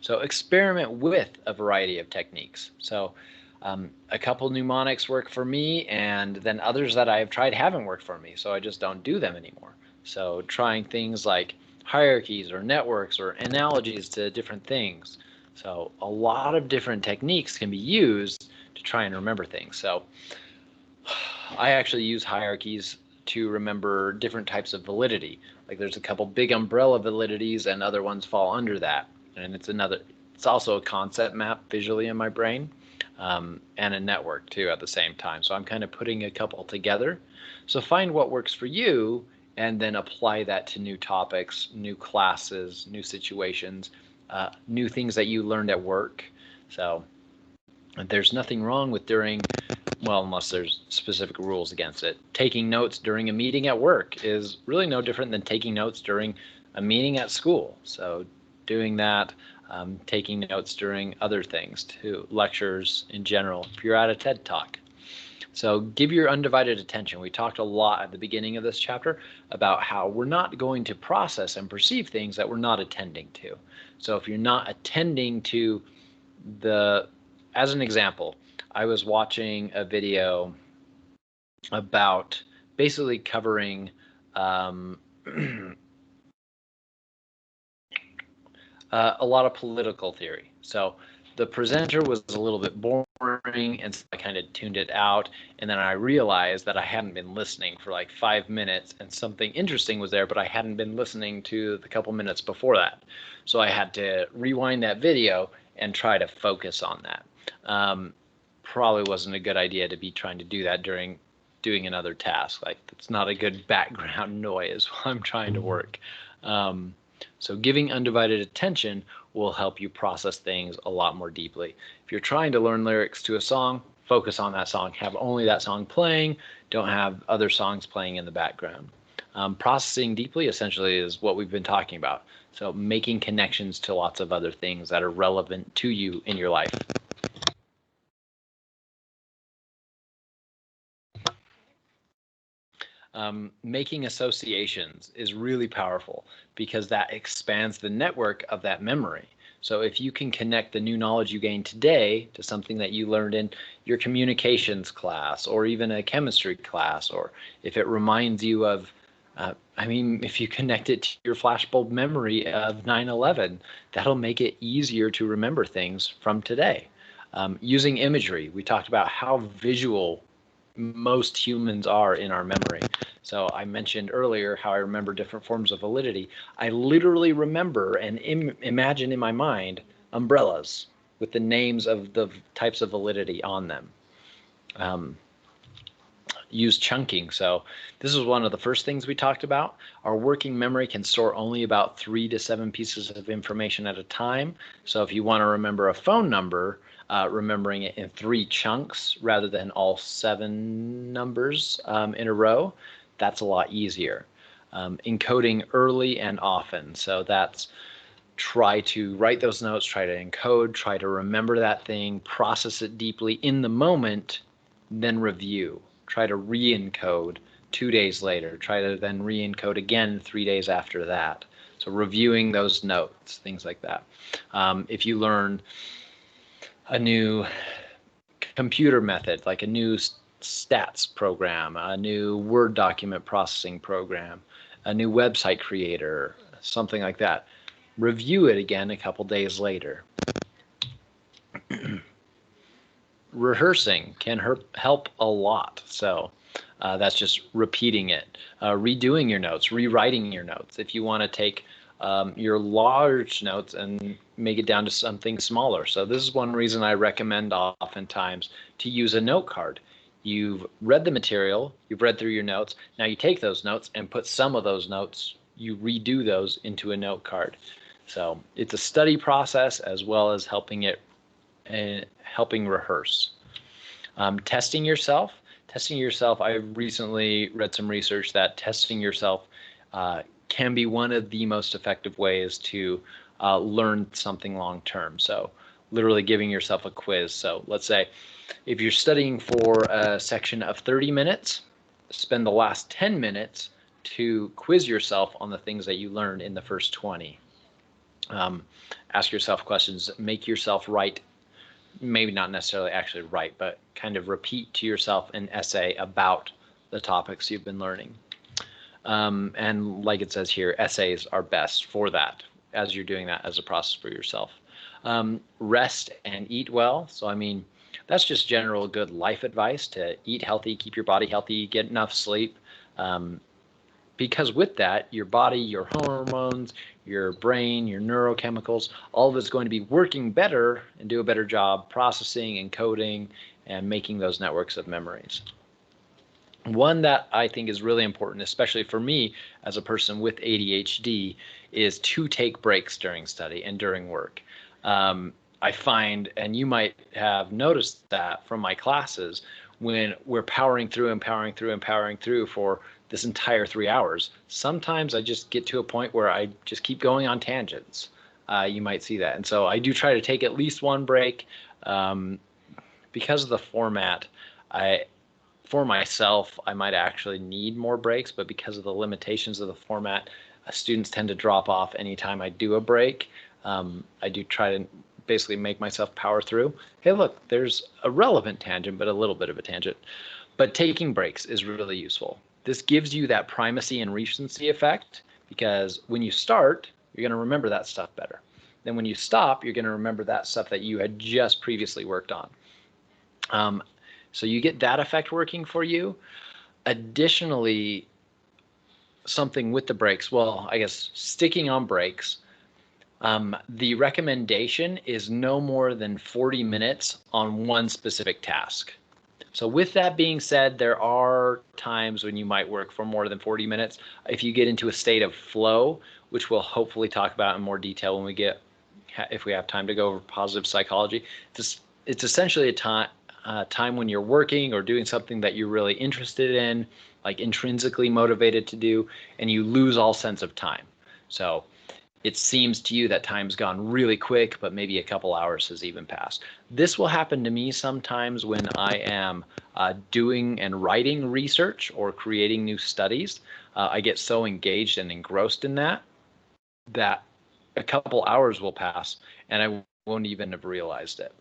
So experiment with a variety of techniques. So a couple mnemonics work for me, and then others that I've tried haven't worked for me, so I just don't do them anymore. So trying things like hierarchies or networks or analogies to different things. So a lot of different techniques can be used to try and remember things. So I actually use hierarchies to remember different types of validity. Like there's a couple big umbrella validities and other ones fall under that. And it's also a concept map visually in my brain. And a network too at the same time. So I'm kind of putting a couple together. So find what works for you and then apply that to new topics, new classes, new situations, new things that you learned at work. So there's nothing wrong with unless there's specific rules against it. Taking notes during a meeting at work is really no different than taking notes during a meeting at school. So doing that, taking notes during other things too, lectures in general, if you're at a TED Talk. So give your undivided attention. We talked a lot at the beginning of this chapter about how we're not going to process and perceive things that we're not attending to. So if you're not attending to as an example, I was watching a video about basically covering a lot of political theory. So the presenter was a little bit boring, and so I kind of tuned it out. And then I realized that I hadn't been listening for like 5 minutes, and something interesting was there, but I hadn't been listening to the couple minutes before that. So I had to rewind that video and try to focus on that. Probably wasn't a good idea to be trying to do that during doing another task. Like it's not a good background noise while I'm trying to work. So giving undivided attention will help you process things a lot more deeply. If you're trying to learn lyrics to a song, focus on that song. Have only that song playing. Don't have other songs playing in the background. Processing deeply essentially is what we've been talking about. So making connections to lots of other things that are relevant to you in your life. Making associations is really powerful because that expands the network of that memory. So if you can connect the new knowledge you gained today to something that you learned in your communications class or even a chemistry class, or if it reminds you of, if you connect it to your flashbulb memory of 9/11, that'll make it easier to remember things from today. Using imagery, we talked about how visual most humans are in our memory. So I mentioned earlier how I remember different forms of validity. I literally remember and imagine in my mind umbrellas. with the names of the types of validity on them. Use chunking. So this is one of the first things we talked about. Our working memory can store only about 3 to 7 pieces of information at a time. So if you want to remember a phone number, remembering it in 3 chunks rather than all 7 numbers in a row, that's a lot easier. Encoding early and often. So that's try to write those notes, try to encode, try to remember that thing, process it deeply in the moment, then review. Try to re-encode 2 days later, try to then re-encode again 3 days after that. So reviewing those notes, things like that. If you learn a new computer method, like a new stats program, a new Word document processing program, a new website creator, something like that, review it again a couple days later. Rehearsing can help a lot. So that's just repeating it, redoing your notes, rewriting your notes. If you want to take your large notes and make it down to something smaller. So this is one reason I recommend oftentimes to use a note card. You've read the material, you've read through your notes. Now you take those notes and put some of those notes, you redo those into a note card. So it's a study process as well as helping rehearse. Testing yourself. I recently read some research that testing yourself can be one of the most effective ways to learn something long term. So literally giving yourself a quiz. So let's say if you're studying for a section of 30 minutes, spend the last 10 minutes to quiz yourself on the things that you learned in the first 20. Ask yourself questions, make yourself write, maybe not necessarily actually write, but kind of repeat to yourself an essay about the topics you've been learning. And like it says here, essays are best for that, as you're doing that as a process for yourself. Rest and eat well. So, I mean, that's just general good life advice to eat healthy, keep your body healthy, get enough sleep. Because with that, your body, your hormones, your brain, your neurochemicals, all of it's going to be working better and do a better job processing, encoding, and making those networks of memories. One that I think is really important, especially for me as a person with ADHD, is to take breaks during study and during work. I find, and you might have noticed that from my classes, when we're powering through for this entire 3 hours, sometimes I just get to a point where I just keep going on tangents. You might see that. And so I do try to take at least one break. Because of the format, for myself, I might actually need more breaks, but because of the limitations of the format, students tend to drop off anytime I do a break. I do try to basically make myself power through. Hey, look, there's a relevant tangent, but a little bit of a tangent. But taking breaks is really useful. This gives you that primacy and recency effect, because when you start, you're going to remember that stuff better. Then when you stop, you're going to remember that stuff that you had just previously worked on. So you get that effect working for you. Additionally, something with the breaks, well, I guess sticking on breaks, the recommendation is no more than 40 minutes on one specific task. So with that being said, there are times when you might work for more than 40 minutes. If you get into a state of flow, which we'll hopefully talk about in more detail when if we have time to go over positive psychology, it's essentially a time when you're working or doing something that you're really interested in, like intrinsically motivated to do, and you lose all sense of time. So it seems to you that time's gone really quick, but maybe a couple hours has even passed. This will happen to me sometimes when I am doing and writing research or creating new studies. I get so engaged and engrossed in that a couple hours will pass and I won't even have realized it.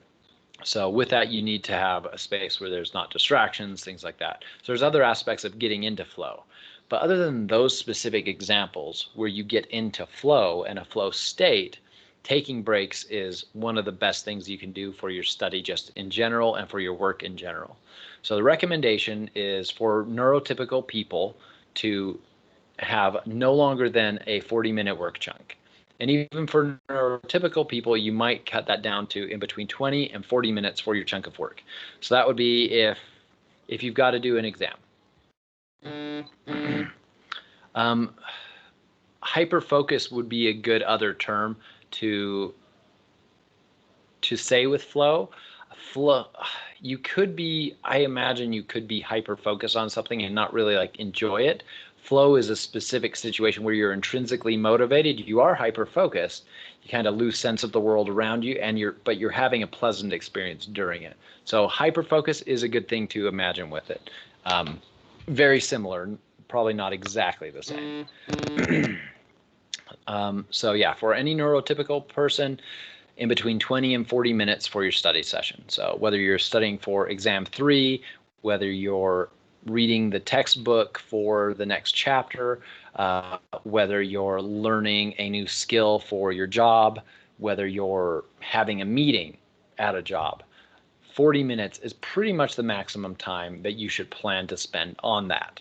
So with that, you need to have a space where there's not distractions, things like that. So there's other aspects of getting into flow. But other than those specific examples where you get into flow and a flow state, taking breaks is one of the best things you can do for your study just in general and for your work in general. So the recommendation is for neurotypical people to have no longer than a 40-minute work chunk. And even for neurotypical people, you might cut that down to in between 20 and 40 minutes for your chunk of work. So that would be if you've got to do an exam. Hyper focus would be a good other term to say with flow. You could be, I imagine you could be hyper focused on something and not really like enjoy it. Flow is a specific situation where you're intrinsically motivated. You are hyper focused. You kind of lose sense of the world around you, but you're having a pleasant experience during it. So hyper focus is a good thing to imagine with it. Very similar, probably not exactly the same. So yeah, for any neurotypical person, in between 20 and 40 minutes for your study session. So whether you're studying for exam 3, whether you're reading the textbook for the next chapter, whether you're learning a new skill for your job, whether you're having a meeting at a job, 40 minutes is pretty much the maximum time that you should plan to spend on that.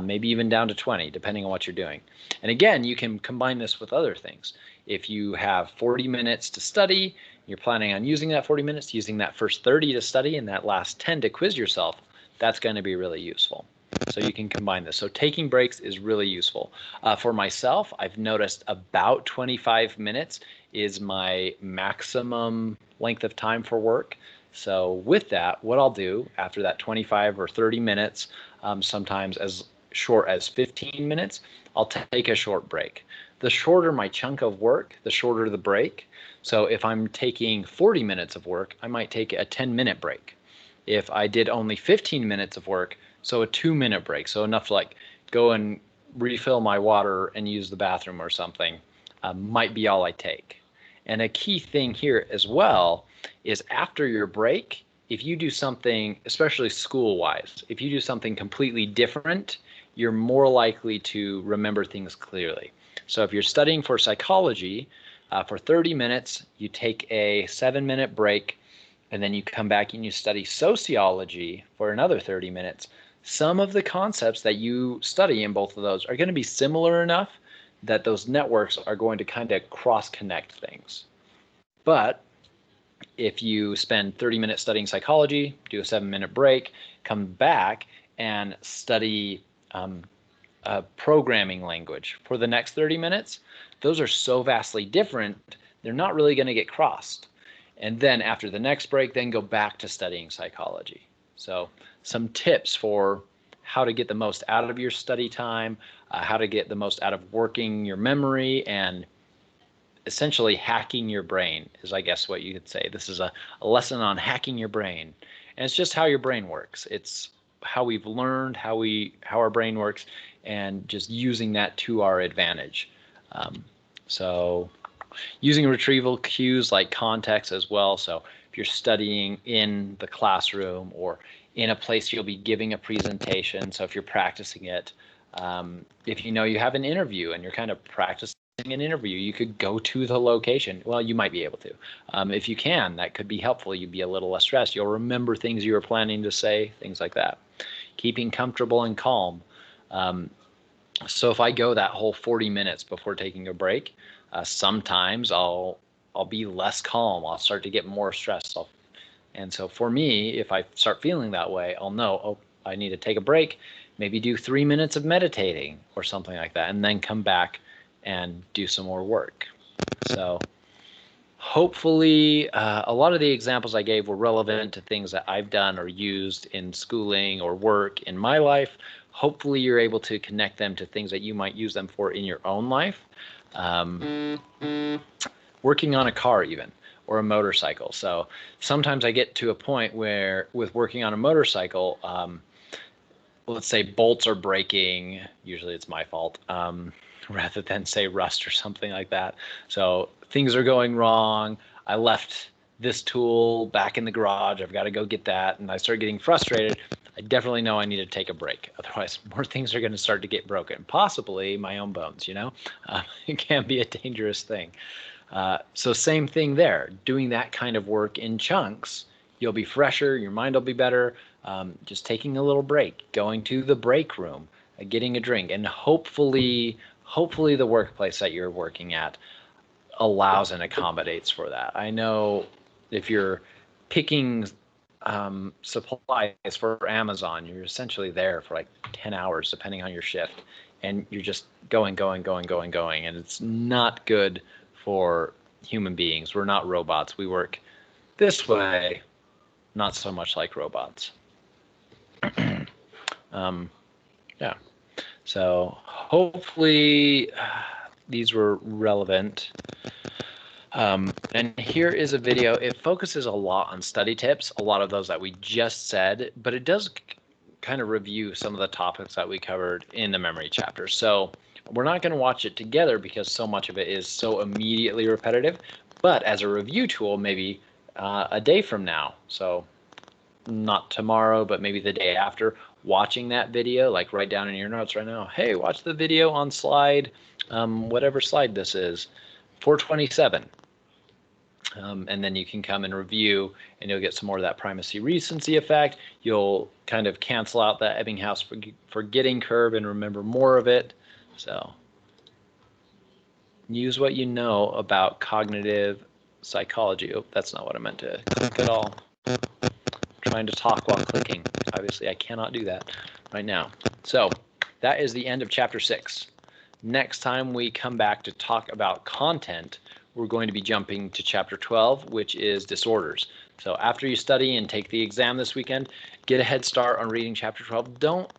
Maybe even down to 20, depending on what you're doing. And again, you can combine this with other things. If you have 40 minutes to study, you're planning on using that 40 minutes, using that first 30 to study and that last 10 to quiz yourself, that's going to be really useful. So you can combine this. So taking breaks is really useful. For myself, I've noticed about 25 minutes is my maximum length of time for work. So with that, what I'll do after that 25 or 30 minutes, sometimes as short as 15 minutes, I'll take a short break. The shorter my chunk of work, the shorter the break. So if I'm taking 40 minutes of work, I might take a 10-minute break. If I did only 15 minutes of work, so a 2-minute break, so enough to like go and refill my water and use the bathroom or something, might be all I take. And a key thing here as well is after your break, if you do something, especially school-wise, if you do something completely different, you're more likely to remember things clearly. So if you're studying for psychology, for 30 minutes, you take a 7-minute break, and then you come back and you study sociology for another 30 minutes. Some of the concepts that you study in both of those are going to be similar enough that those networks are going to kind of cross-connect things. But if you spend 30 minutes studying psychology, do a 7-minute break, come back and study a programming language for the next 30 minutes, those are so vastly different, they're not really going to get crossed. And then after the next break, then go back to studying psychology. So some tips for how to get the most out of your study time, how to get the most out of working your memory, and essentially hacking your brain is, I guess, what you could say. This is a lesson on hacking your brain. And it's just how your brain works. It's how we've learned, how our brain works, and just using that to our advantage. So using retrieval cues like context as well. So if you're studying in the classroom or in a place you'll be giving a presentation, so if you're practicing it, if you know you have an interview and you're kind of practicing an interview, you could go to the location. Well, you might be able to. If you can, that could be helpful. You'd be a little less stressed. You'll remember things you were planning to say, things like that. Keeping comfortable and calm. So if I go that whole 40 minutes before taking a break, sometimes I'll be less calm. I'll start to get more stressed. And so for me, if I start feeling that way, I'll know, oh, I need to take a break, maybe do 3 minutes of meditating or something like that, and then come back and do some more work. So hopefully a lot of the examples I gave were relevant to things that I've done or used in schooling or work in my life. Hopefully you're able to connect them to things that you might use them for in your own life. Working on a car even, or a motorcycle. So sometimes I get to a point where with working on a motorcycle, let's say bolts are breaking, usually it's my fault, rather than say rust or something like that. So things are going wrong. I left this tool back in the garage. I've got to go get that. And I start getting frustrated. I definitely know I need to take a break. Otherwise, more things are going to start to get broken. Possibly my own bones, you know? It can be a dangerous thing. So same thing there. Doing that kind of work in chunks, you'll be fresher, your mind will be better. Just taking a little break, going to the break room, getting a drink, and hopefully the workplace that you're working at allows and accommodates for that. I know if you're picking supplies for Amazon, you're essentially there for like 10 hours, depending on your shift. And you're just going. And it's not good for human beings. We're not robots. We work this way, not so much like robots. Yeah. So hopefully these were relevant. And here is a video. It focuses a lot on study tips, a lot of those that we just said, but it does kind of review some of the topics that we covered in the memory chapter. So we're not going to watch it together because so much of it is so immediately repetitive, but as a review tool, maybe a day from now. So not tomorrow, but maybe the day after, watching that video, like write down in your notes right now, hey, watch the video on slide, whatever slide this is, 427. And then you can come and review, and you'll get some more of that primacy recency effect. You'll kind of cancel out that Ebbinghaus forgetting curve and remember more of it. So use what you know about cognitive psychology. Oh, that's not what I meant to click at all. Trying to talk while clicking. Obviously, I cannot do that right now. So that is the end of chapter 6. Next time we come back to talk about content, we're going to be jumping to chapter 12, which is disorders. So after you study and take the exam this weekend, get a head start on reading chapter 12. Don't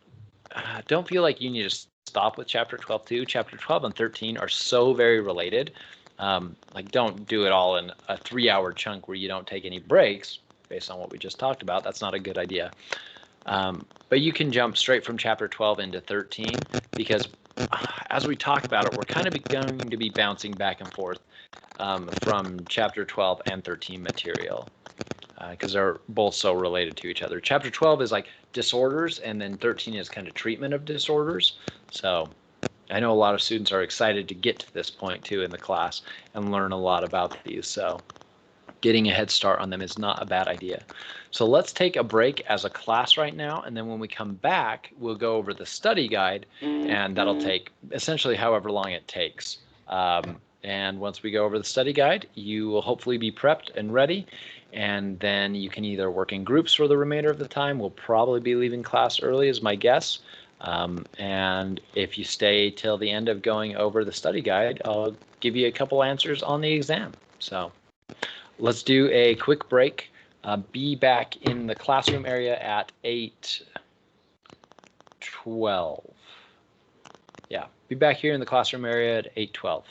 feel like you need to stop with chapter 12 too. Chapter 12 and 13 are so very related. Like don't do it all in a 3-hour chunk where you don't take any breaks based on what we just talked about. That's not a good idea. But you can jump straight from chapter 12 into 13 because as we talk about it, we're kind of going to be bouncing back and forth from chapter 12 and 13 material because they're both so related to each other. Chapter 12 is like disorders, and then 13 is kind of treatment of disorders. So I know a lot of students are excited to get to this point too in the class and learn a lot about these. So getting a head start on them is not a bad idea. So let's take a break as a class right now, and then when we come back, we'll go over the study guide, and that'll take essentially however long it takes. And once we go over the study guide, you will hopefully be prepped and ready, and then you can either work in groups for the remainder of the time. We'll probably be leaving class early is my guess. And if you stay till the end of going over the study guide, I'll give you a couple answers on the exam. So let's do a quick break. Be back in the classroom area at 8:12. Yeah, be back here in the classroom area at 8:12.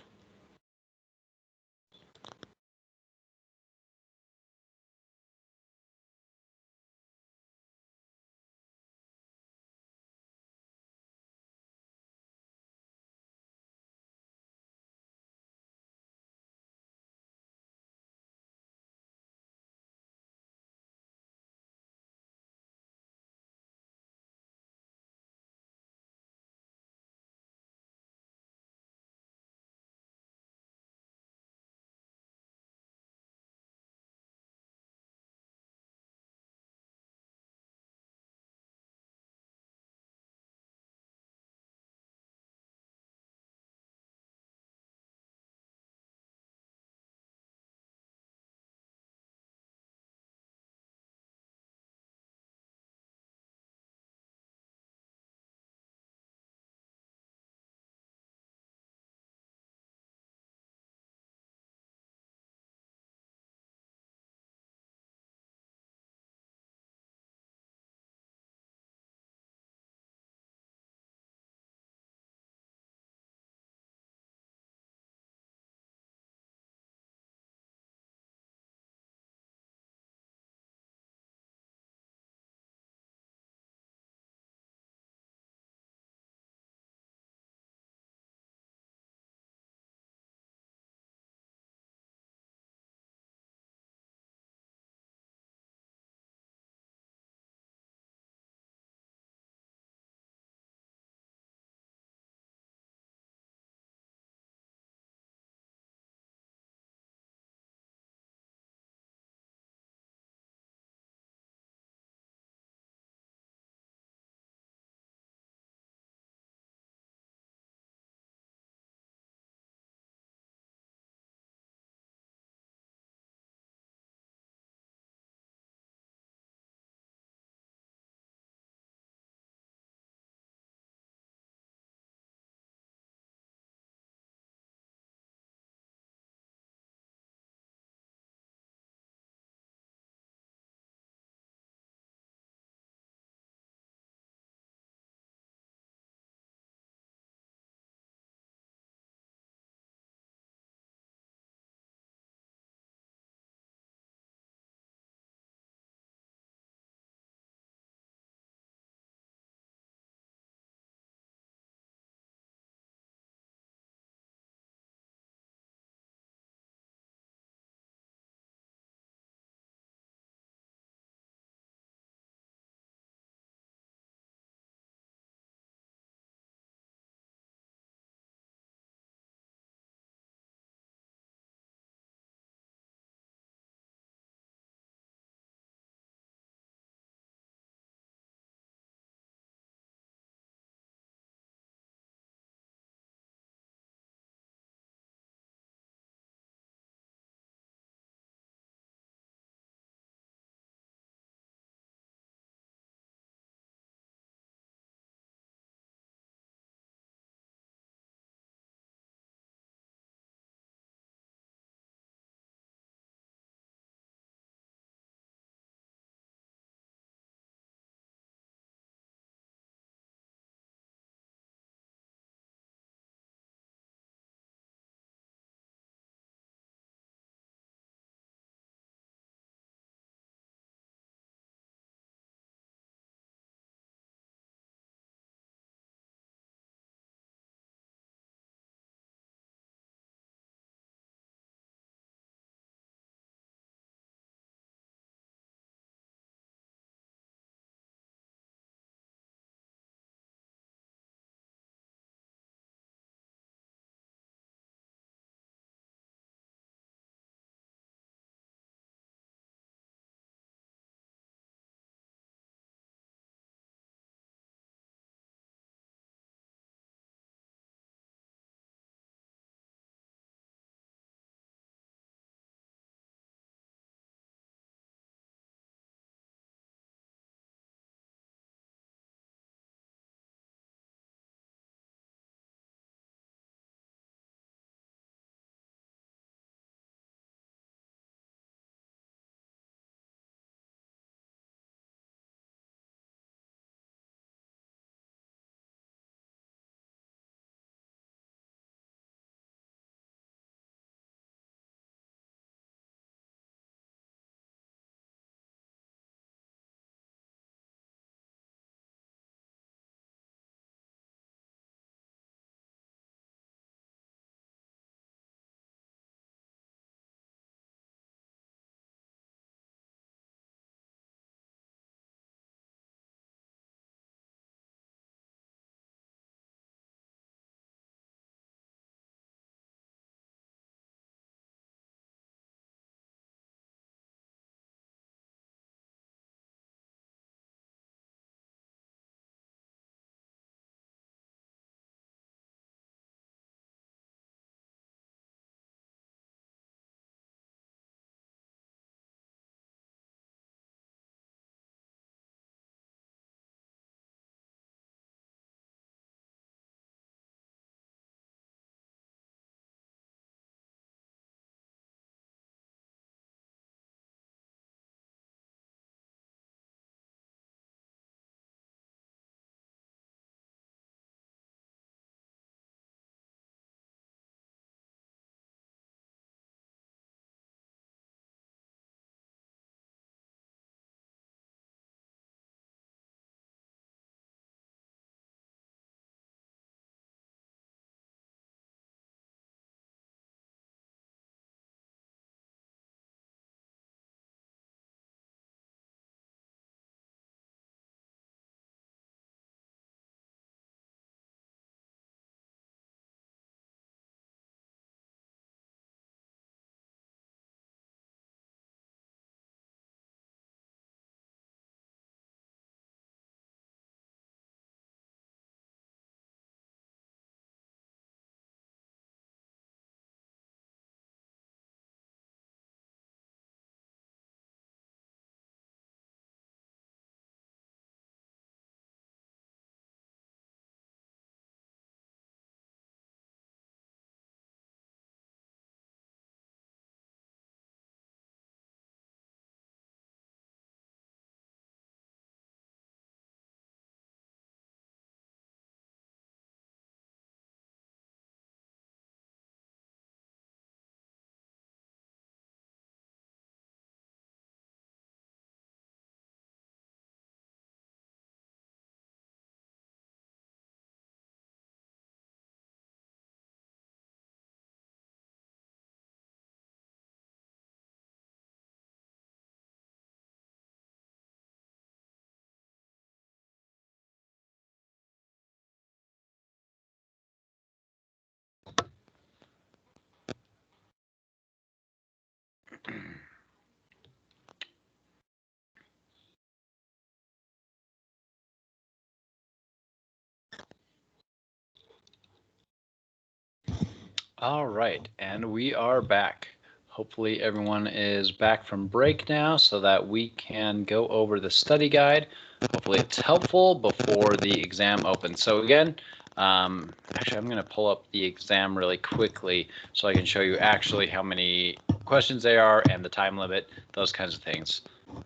All right, and we are back. Hopefully everyone is back from break now so that we can go over the study guide. Hopefully it's helpful before the exam opens. So again, actually I'm going to pull up the exam really quickly so I can show you actually how many questions there are and the time limit, those kinds of things.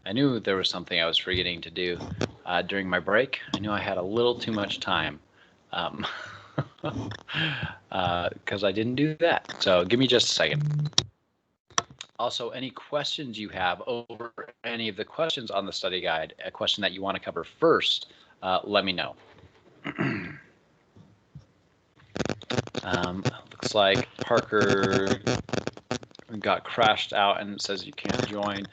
I knew there was something I was forgetting to do during my break. I knew I had a little too much time. Because I didn't do that. So give me just a second. Also, any questions you have over any of the questions on the study guide, a question that you want to cover first, let me know. Looks like Parker got crashed out and it says you can't join.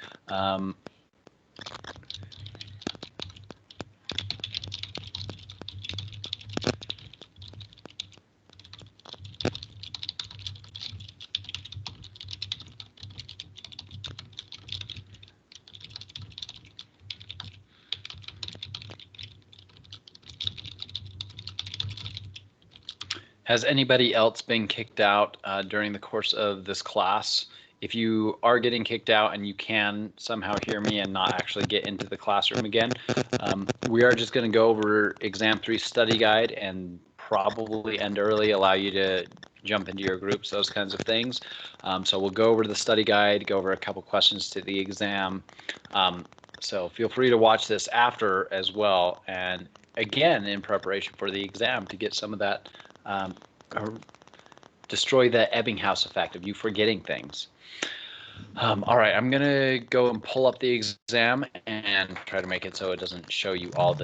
Has anybody else been kicked out during the course of this class? If you are getting kicked out and you can somehow hear me and not actually get into the classroom again, we are just going to go over exam 3 study guide and probably end early, allow you to jump into your groups, those kinds of things. So we'll go over the study guide, go over a couple questions to the exam. So feel free to watch this after as well. And again, in preparation for the exam to get some of that or destroy the Ebbinghaus effect of you forgetting things. All right, I'm gonna go and pull up the exam and try to make it so it doesn't show you all of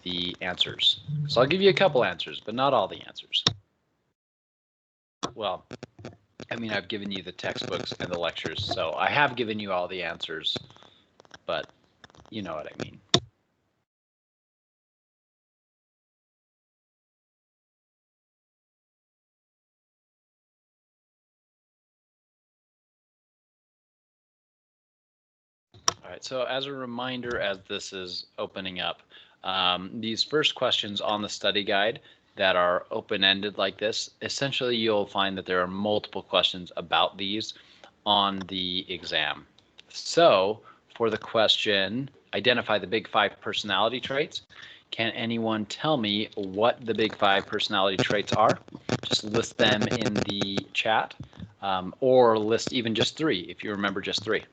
the answers. So I'll give you a couple answers, but not all the answers. Well, I mean, I've given you the textbooks and the lectures, so I have given you all the answers, but you know what I mean. All right, so as a reminder, as this is opening up, these first questions on the study guide that are open-ended like this, essentially you'll find that there are multiple questions about these on the exam. So for the question, identify the big 5 personality traits, can anyone tell me what the big 5 personality traits are? Just list them in the chat, or list even just 3 if you remember just 3.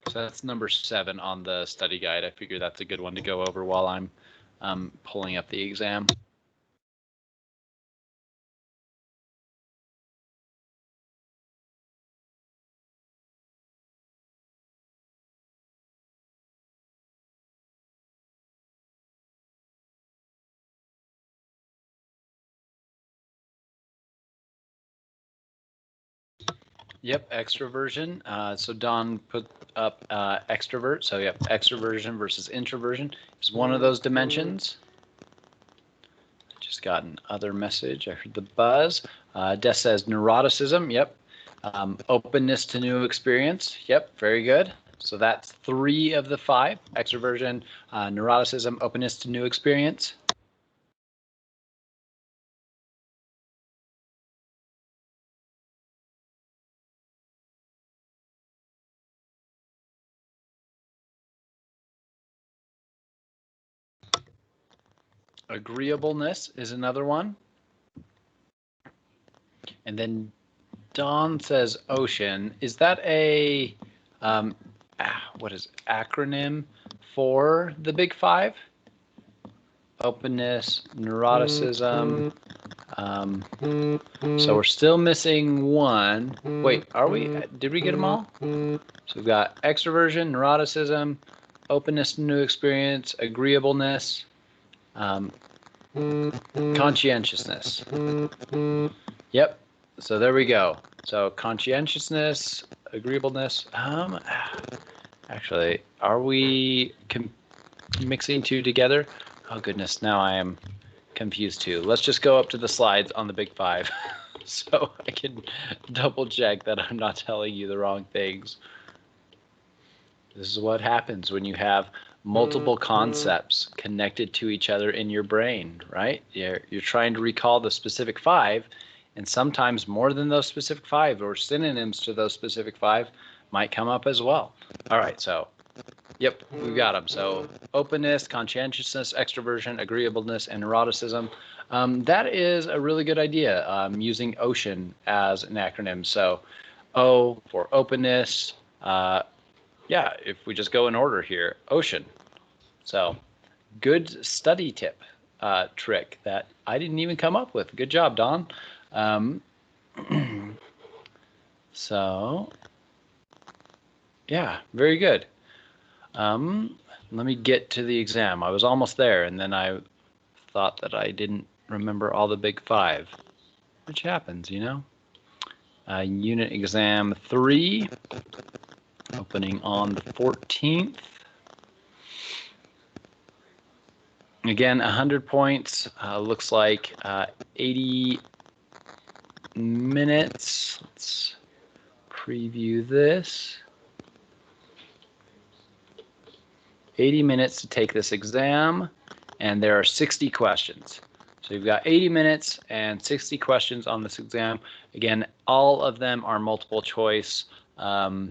So that's number 7 on the study guide. I figure that's a good one to go over while I'm pulling up the exam. Yep, extroversion. So Don put up extrovert. So yep, extroversion versus introversion is one of those dimensions. Just got an other message. I heard the buzz. Des says neuroticism. Yep. Openness to new experience. Yep, very good. So that's 3 of the 5: extroversion, neuroticism, openness to new experience. Agreeableness is another one. And then Don says ocean. Is that a what is acronym for the big 5? Openness, neuroticism. So we're still missing one. Wait, are we? Did we get them all? So we've got extroversion, neuroticism, openness to new experience, agreeableness, conscientiousness. Yep. So there we go. So conscientiousness, agreeableness. Actually, are we mixing 2 together? Oh goodness, now I am confused too. Let's just go up to the slides on the big 5. so I can double check that I'm not telling you the wrong things. This is what happens when you have multiple concepts connected to each other in your brain, right? You're trying to recall the specific 5, and sometimes more than those specific 5 or synonyms to those specific 5 might come up as well. All right, so yep, we've got them. So openness, conscientiousness, extroversion, agreeableness, and neuroticism. That is a really good idea, using OCEAN as an acronym. So O for openness. Yeah, if we just go in order here, OCEAN. So good study tip, trick that I didn't even come up with. Good job, Don. So yeah, very good. Let me get to the exam. I was almost there, and then I thought that I didn't remember all the big 5, which happens, you know. Unit exam 3, opening on the 14th. Again, 100 points. Looks like 80 minutes. Let's preview this. 80 minutes to take this exam, and there are 60 questions. So you've got 80 minutes and 60 questions on this exam. Again, all of them are multiple choice. So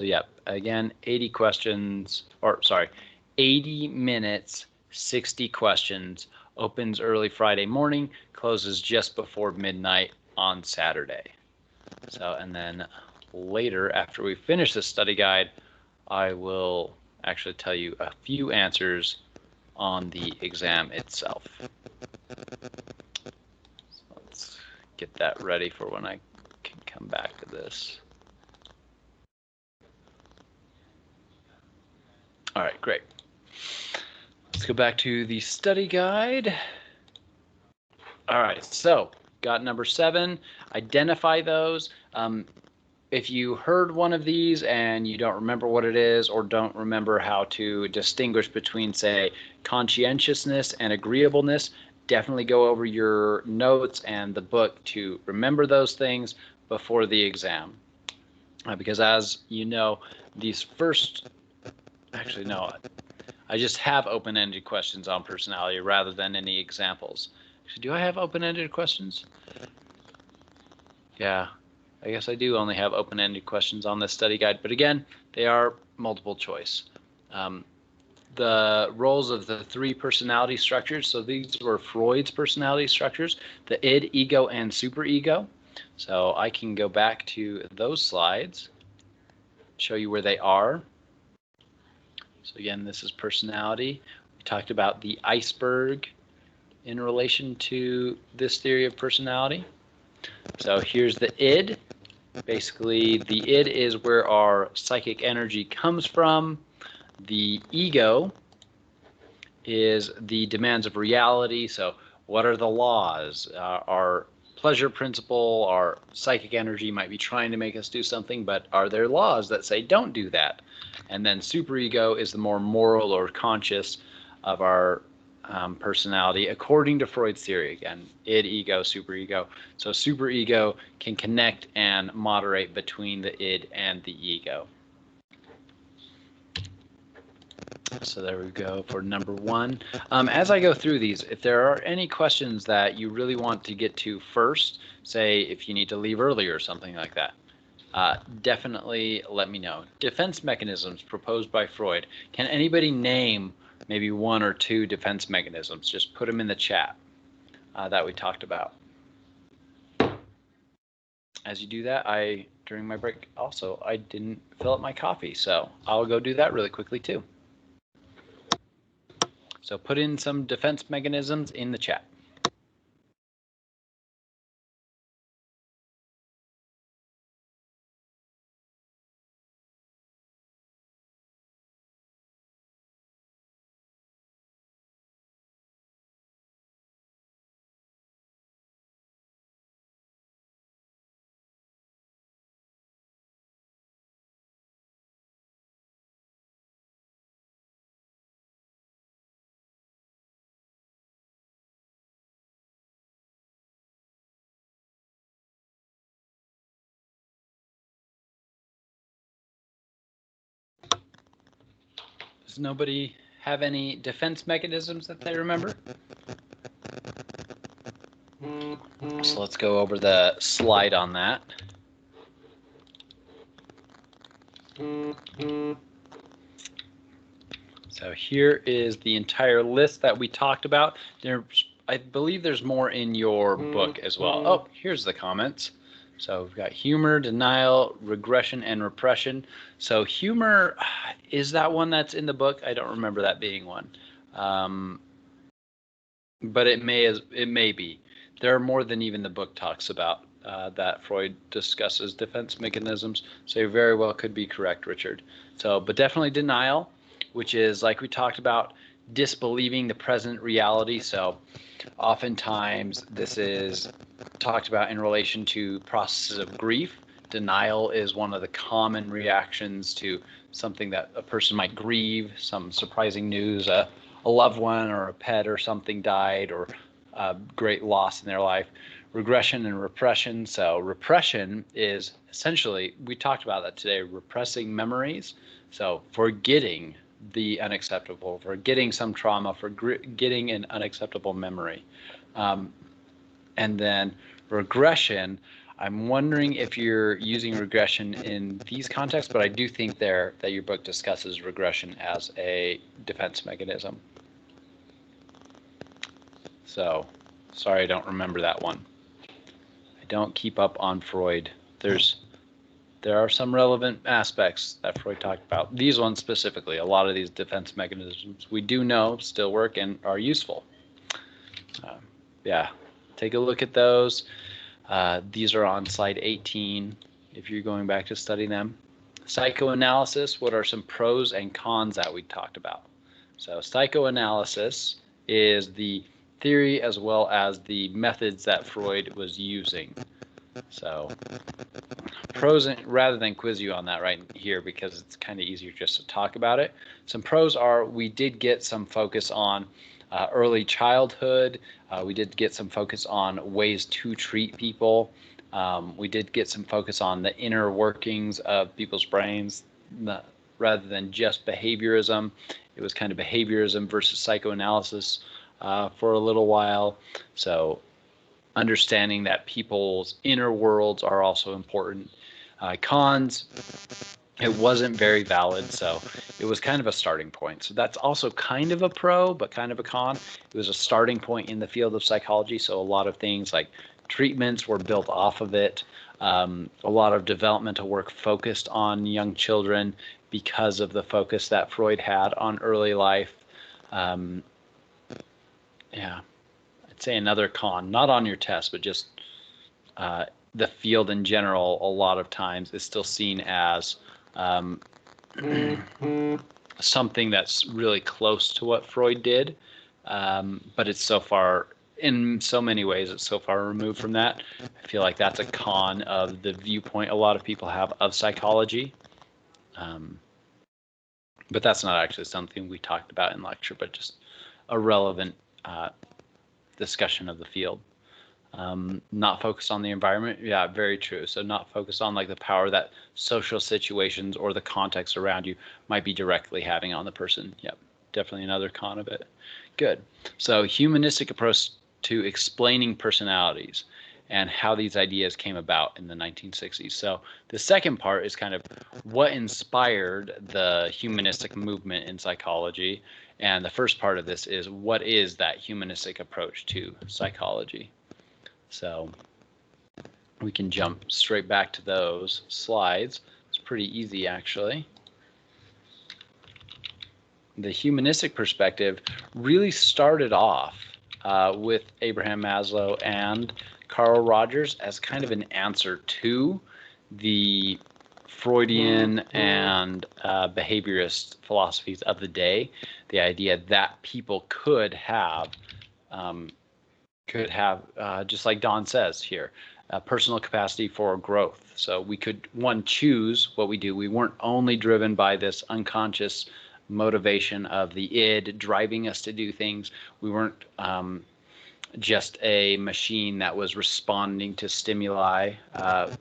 yeah, again, 80 questions, or sorry, 80 minutes, 60 questions, opens early Friday morning, closes just before midnight on Saturday. So, and then later, after we finish this study guide, I will actually tell you a few answers on the exam itself. So let's get that ready for when I can come back to this. All right, great. Let's go back to the study guide. All right, so got number 7, identify those. If you heard one of these and you don't remember what it is, or don't remember how to distinguish between, say, conscientiousness and agreeableness, definitely go over your notes and the book to remember those things before the exam. Because as you know, these first, actually no, I just have open-ended questions on personality rather than any examples. Actually, do I have open-ended questions? Yeah, I guess I do only have open-ended questions on this study guide, but again, they are multiple choice. The roles of the 3 personality structures, so these were Freud's personality structures, the id, ego, and superego. So I can go back to those slides, show you where they are. So again, this is personality. We talked about the iceberg in relation to this theory of personality. So here's the id. Basically, the id is where our psychic energy comes from. The ego is the demands of reality. So what are the laws? Our pleasure principle, our psychic energy might be trying to make us do something, but are there laws that say don't do that? And then superego is the more moral or conscious of our personality, according to Freud's theory. Again, id, ego, superego. So superego can connect and moderate between the id and the ego. So there we go for number 1. As I go through these, if there are any questions that you really want to get to first, say if you need to leave early or something like that, definitely let me know. Defense mechanisms proposed by Freud. Can anybody name maybe 1 or 2 defense mechanisms? Just put them in the chat that we talked about. As you do that, during my break also, I didn't fill up my coffee, so I'll go do that really quickly too. So put in some defense mechanisms in the chat. Does nobody have any defense mechanisms that they remember? So let's go over the slide on that. So here is the entire list that we talked about. I believe there's more in your book as well. Oh, here's the comments. So we've got humor, denial, regression, and repression. So humor, is that one that's in the book? I don't remember that being one. But it may be. There are more than even the book talks about that Freud discusses defense mechanisms. So you very well could be correct, Richard. So, but definitely denial, which is, like we talked about, disbelieving the present reality. So oftentimes this is talked about in relation to processes of grief. Denial is one of the common reactions to something that a person might grieve, some surprising news, a loved one or a pet or something died, or a great loss in their life. Regression and repression. So repression is essentially, we talked about that today, repressing memories. So forgetting the unacceptable, forgetting some trauma, forgetting an unacceptable memory. And then regression, I'm wondering if you're using regression in these contexts, but I do think that your book discusses regression as a defense mechanism. So, sorry, I don't remember that one. I don't keep up on Freud. There are some relevant aspects that Freud talked about. These ones specifically, a lot of these defense mechanisms we do know still work and are useful. Yeah, take a look at those. These are on slide 18 if you're going back to study them. Psychoanalysis, what are some pros and cons that we talked about? So psychoanalysis is the theory as well as the methods that Freud was using. So pros, rather than quiz you on that right here because it's kind of easier just to talk about it. Some pros are we did get some focus on early childhood. We did get some focus on ways to treat people. We did get some focus on the inner workings of people's brains rather than just behaviorism. It was kind of behaviorism versus psychoanalysis for a little while. So understanding that people's inner worlds are also important. Cons, it wasn't very valid, so it was kind of a starting point. So that's also kind of a pro, but kind of a con. It was a starting point in the field of psychology, so a lot of things like treatments were built off of it. A lot of developmental work focused on young children because of the focus that Freud had on early life. Yeah. I'd say another con, not on your test, but just the field in general, a lot of times is still seen as something that's really close to what Freud did, but it's so far, in so many ways, it's so far removed from that. I feel like that's a con of the viewpoint a lot of people have of psychology. But that's not actually something we talked about in lecture, but just a relevant discussion of the field. Not focused on the environment. Yeah, very true. So not focused on like the power that social situations or the context around you might be directly having on the person. Yep, definitely another con of it. Good. So humanistic approach to explaining personalities and how these ideas came about in the 1960s. So the second part is kind of what inspired the humanistic movement in psychology. And the first part of this is what is that humanistic approach to psychology? So we can jump straight back to those slides. It's pretty easy, actually. The humanistic perspective really started off with Abraham Maslow and Carl Rogers as kind of an answer to the Freudian and behaviorist philosophies of the day. The idea that people could have just like Don says here, a personal capacity for growth. So we could, one, choose what we do. We weren't only driven by this unconscious motivation of the id driving us to do things. We weren't just a machine that was responding to stimuli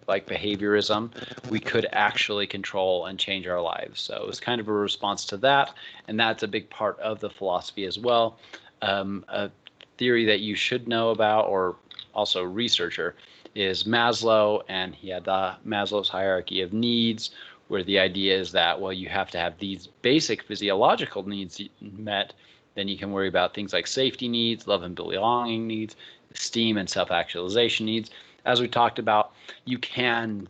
like behaviorism. We could actually control and change our lives. So it was kind of a response to that, and that's a big part of the philosophy as well. A theory that you should know about, or also researcher, is Maslow, and he had the Maslow's hierarchy of needs, where the idea is that, well, you have to have these basic physiological needs met, then you can worry about things like safety needs, love and belonging needs, esteem and self-actualization needs. As we talked about, you can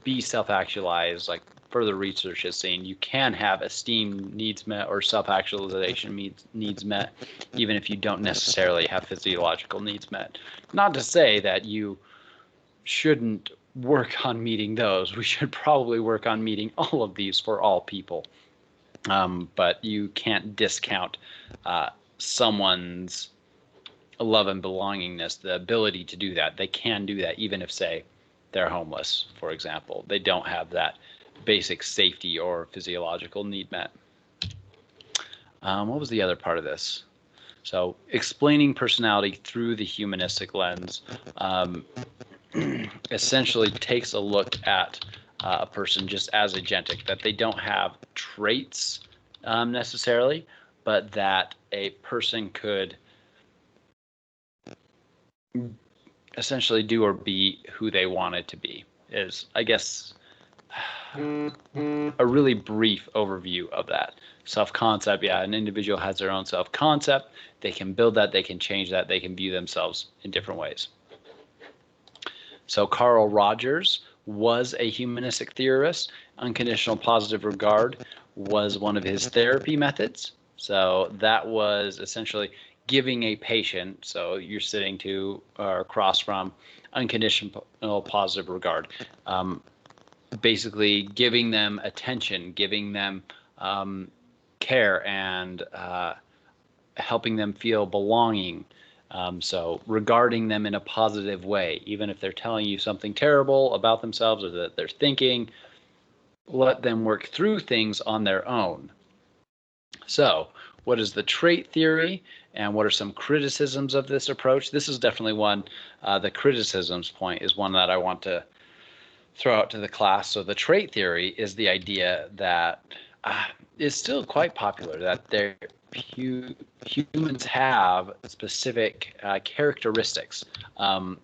be self-actualized, like further research has seen, you can have esteem needs met or self-actualization needs met, even if you don't necessarily have physiological needs met. Not to say that you shouldn't work on meeting those. We should probably work on meeting all of these for all people. But you can't discount someone's love and belongingness, the ability to do that. They can do that even if, say, they're homeless, for example. They don't have that basic safety or physiological need met. What was the other part of this? So explaining personality through the humanistic lens essentially takes a look at a person just as agentic, that they don't have traits necessarily, but that a person could essentially do or be who they wanted to be, is, I guess, a really brief overview of that. Self-concept, yeah, an individual has their own self-concept. They can build that, they can change that, they can view themselves in different ways. So Carl Rogers was a humanistic theorist. Unconditional positive regard was one of his therapy methods. So that was essentially giving a patient, so you're sitting to or across from unconditional positive regard, basically giving them attention, giving them care, and helping them feel belonging. So regarding them in a positive way, even if they're telling you something terrible about themselves or that they're thinking, let them work through things on their own. So what is the trait theory, and what are some criticisms of this approach? This is definitely one, the criticisms point is one that I want to throw out to the class. So the trait theory is the idea that is still quite popular, that humans have specific characteristics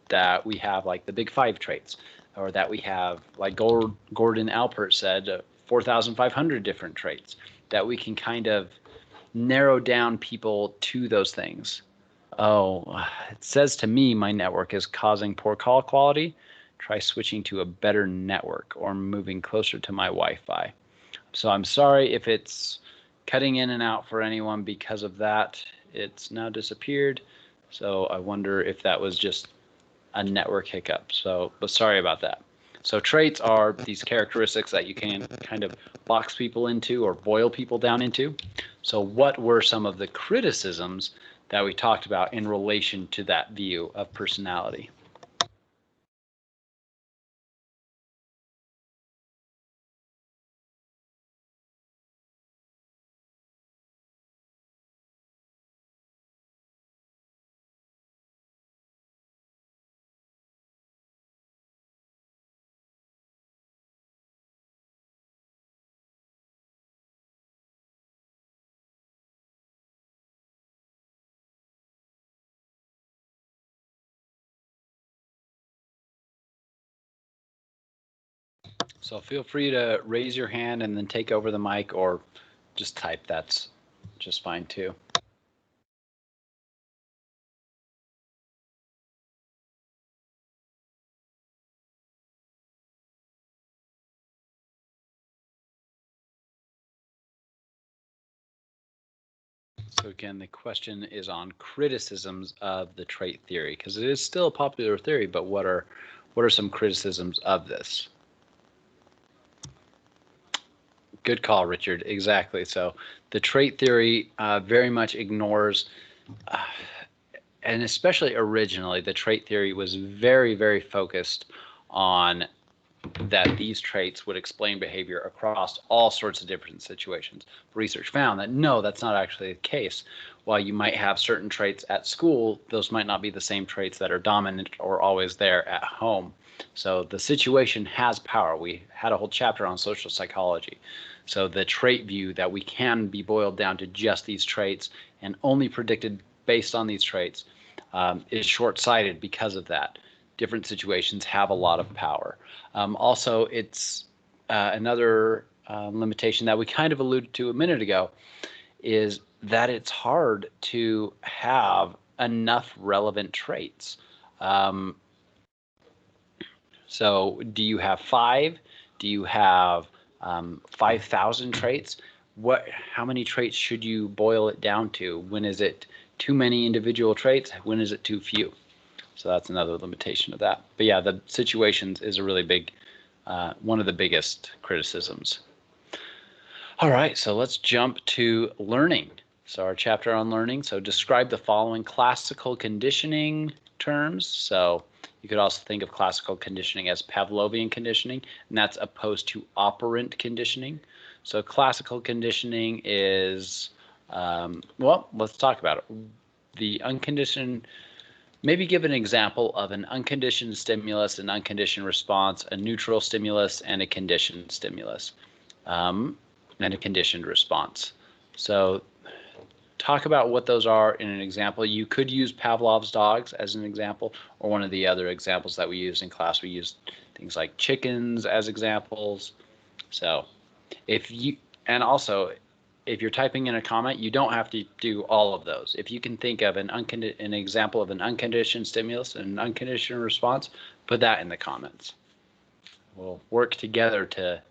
that we have, like the big 5 traits, or that we have, like Gordon Alpert said, 4,500 different traits, that we can kind of narrow down people to those things. Oh, it says to me my network is causing poor call quality. Try switching to a better network or moving closer to my Wi-Fi. So I'm sorry if it's cutting in and out for anyone because of that. It's now disappeared. So I wonder if that was just a network hiccup. But sorry about that. So traits are these characteristics that you can kind of box people into or boil people down into. So what were some of the criticisms that we talked about in relation to that view of personality? So feel free to raise your hand and then take over the mic, or just type. That's just fine too. So again, the question is on criticisms of the trait theory, because it is still a popular theory, but what are some criticisms of this? Good call, Richard. Exactly. So the trait theory very much ignores, and especially originally, the trait theory was very, very focused on
that these traits would explain behavior across all sorts of different situations. Research found that no, that's not actually the case. While you might have certain traits at school, those might not be the same traits that are dominant or always there at home. So the situation has power. We had a whole chapter on social psychology. So the trait view that we can be boiled down to just these traits and only predicted based on these traits is short-sighted because of that. Different situations have a lot of power. Also, it's another limitation that we kind of alluded to a minute ago is that it's hard to have enough relevant traits. So do you have 5? Do you have 5,000 traits? How many traits should you boil it down to? When is it too many individual traits? When is it too few? So that's another limitation of that. But yeah, the situations is a really big, one of the biggest criticisms. All right, so let's jump to learning. So our chapter on learning. So describe the following classical conditioning terms. So you could also think of classical conditioning as Pavlovian conditioning, and that's opposed to operant conditioning. So classical conditioning is, well, let's talk about it. The unconditioned, maybe give an example of an unconditioned stimulus, an unconditioned response, a neutral stimulus, and a conditioned stimulus, and a conditioned response. So talk about what those are in an example. You could use Pavlov's dogs as an example, or one of the other examples that we used in class. We used things like chickens as examples. So if you, and also if you're typing in a comment, you don't have to do all of those. If you can think of an example of an unconditioned stimulus and an unconditioned response, put that in the comments. We'll work together to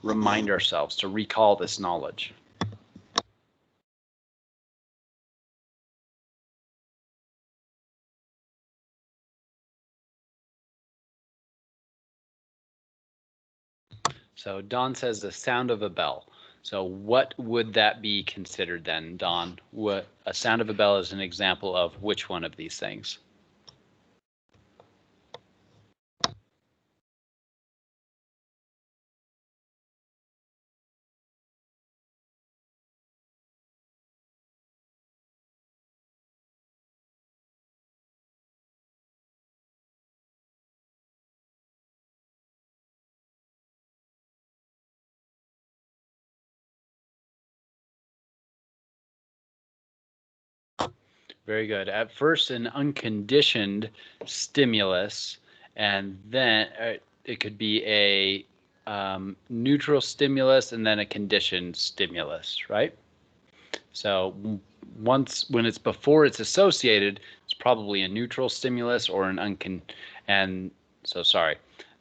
remind ourselves to recall this knowledge. So Don says the sound of a bell. So what would that be considered then, Don? What a sound of a bell is an example of which one of these things? Very good. At first, an unconditioned stimulus, and then it could be a neutral stimulus and then a conditioned stimulus, right? So when it's before it's associated, it's probably a neutral stimulus or an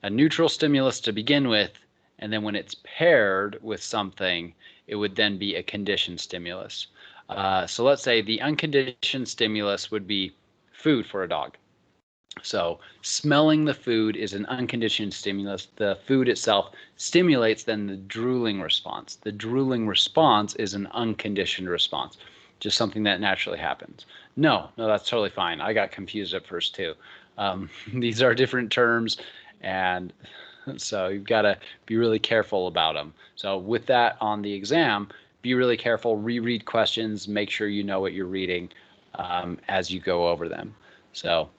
a neutral stimulus to begin with, and then when it's paired with something, it would then be a conditioned stimulus. So let's say the unconditioned stimulus would be food for a dog. So smelling the food is an unconditioned stimulus. The food itself stimulates then the drooling response. The drooling response is an unconditioned response, just something that naturally happens. No, that's totally fine. I got confused at first too. These are different terms, and so you've got to be really careful about them. So with that on the exam, be really careful, reread questions, make sure you know what you're reading as you go over them. So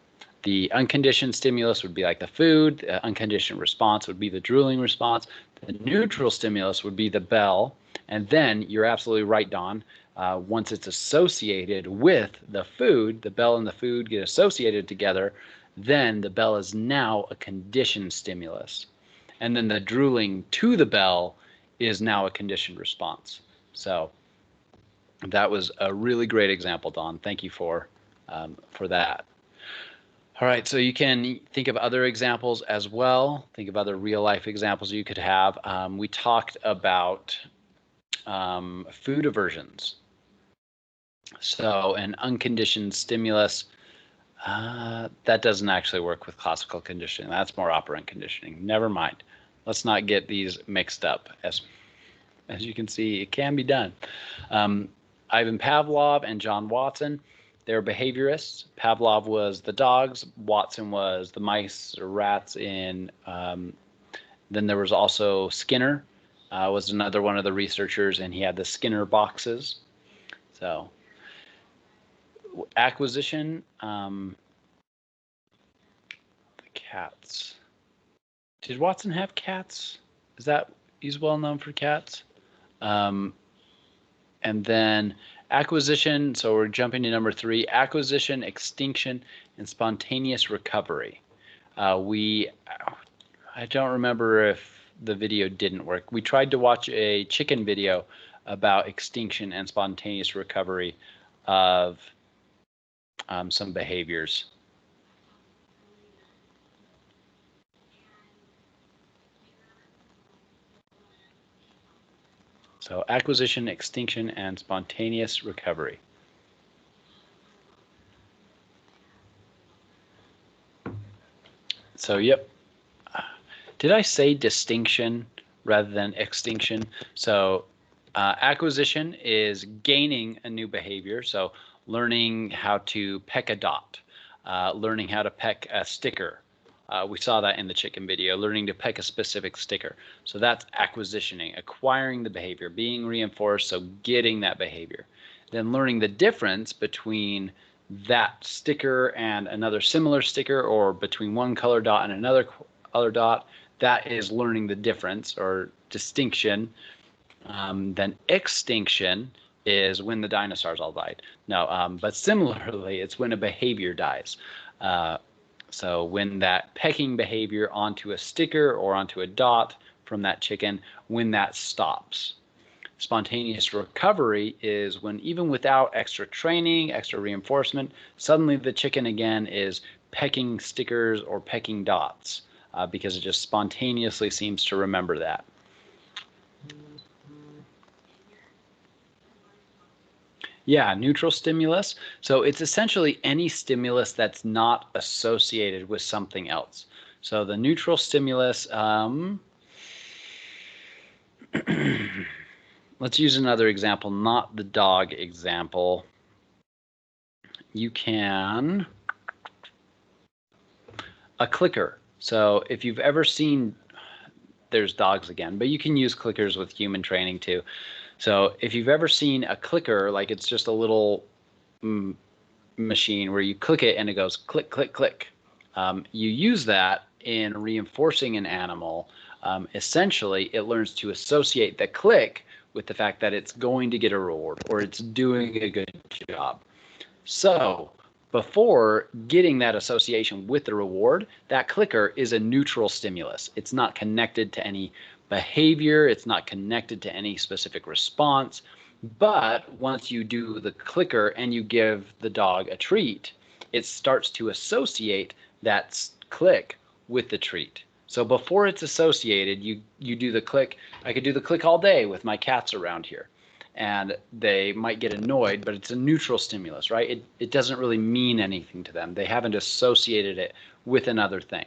the unconditioned stimulus would be like the food, the unconditioned response would be the drooling response, the neutral stimulus would be the bell, and then you're absolutely right, Don, once it's associated with the food, the bell and the food get associated together, then the bell is now a conditioned stimulus. And then the drooling to the bell is now a conditioned response. So that was a really great example, Don. Thank you for that. All right, so you can think of other examples as well. Think of other real life examples you could have. We talked about food aversions. So an unconditioned stimulus, that doesn't actually work with classical conditioning. That's more operant conditioning. Never mind. Let's not get these mixed up. As you can see, it can be done. Ivan Pavlov and John Watson, they're behaviorists. Pavlov was the dogs. Watson was the mice or rats in Then there was also Skinner, was another one of the researchers, and he had the Skinner boxes. So acquisition, the cats. Did Watson have cats? Is that, he's well known for cats? And then acquisition, so we're jumping to number 3, acquisition, extinction, and spontaneous recovery. I don't remember if the video didn't work. We tried to watch a chicken video about extinction and spontaneous recovery of some behaviors. So acquisition, extinction, and spontaneous recovery. So, yep. Did I say distinction rather than extinction? So acquisition is gaining a new behavior. So learning how to peck a dot, learning how to peck a sticker. We saw that in the chicken video, learning to peck a specific sticker. So that's acquisitioning, acquiring the behavior, being reinforced, so getting that behavior. Then learning the difference between that sticker and another similar sticker, or between one color dot and another color dot. That is learning the difference or distinction. Then extinction is when the dinosaurs all died. No, but similarly, it's when a behavior dies. So when that pecking behavior onto a sticker or onto a dot from that chicken, when that stops. Spontaneous recovery is when, even without extra training, extra reinforcement, suddenly the chicken again is pecking stickers or pecking dots because it just spontaneously seems to remember that. Yeah, neutral stimulus. So it's essentially any stimulus that's not associated with something else. So the neutral stimulus, let's use another example, not the dog example. You can, a clicker. So if you've ever seen, there's dogs again, but you can use clickers with human training too. So if you've ever seen a clicker, like it's just a little machine where you click it and it goes click, click, click. You use that in reinforcing an animal. Essentially, it learns to associate the click with the fact that it's going to get a reward or it's doing a good job. So before getting that association with the reward, that clicker is a neutral stimulus. It's not connected to any behavior. It's not connected to any specific response. But once you do the clicker and you give the dog a treat, it starts to associate that click with the treat. So before it's associated, you do the click. I could do the click all day with my cats around here, and they might get annoyed, but it's a neutral stimulus, right? It doesn't really mean anything to them. They haven't associated it with another thing.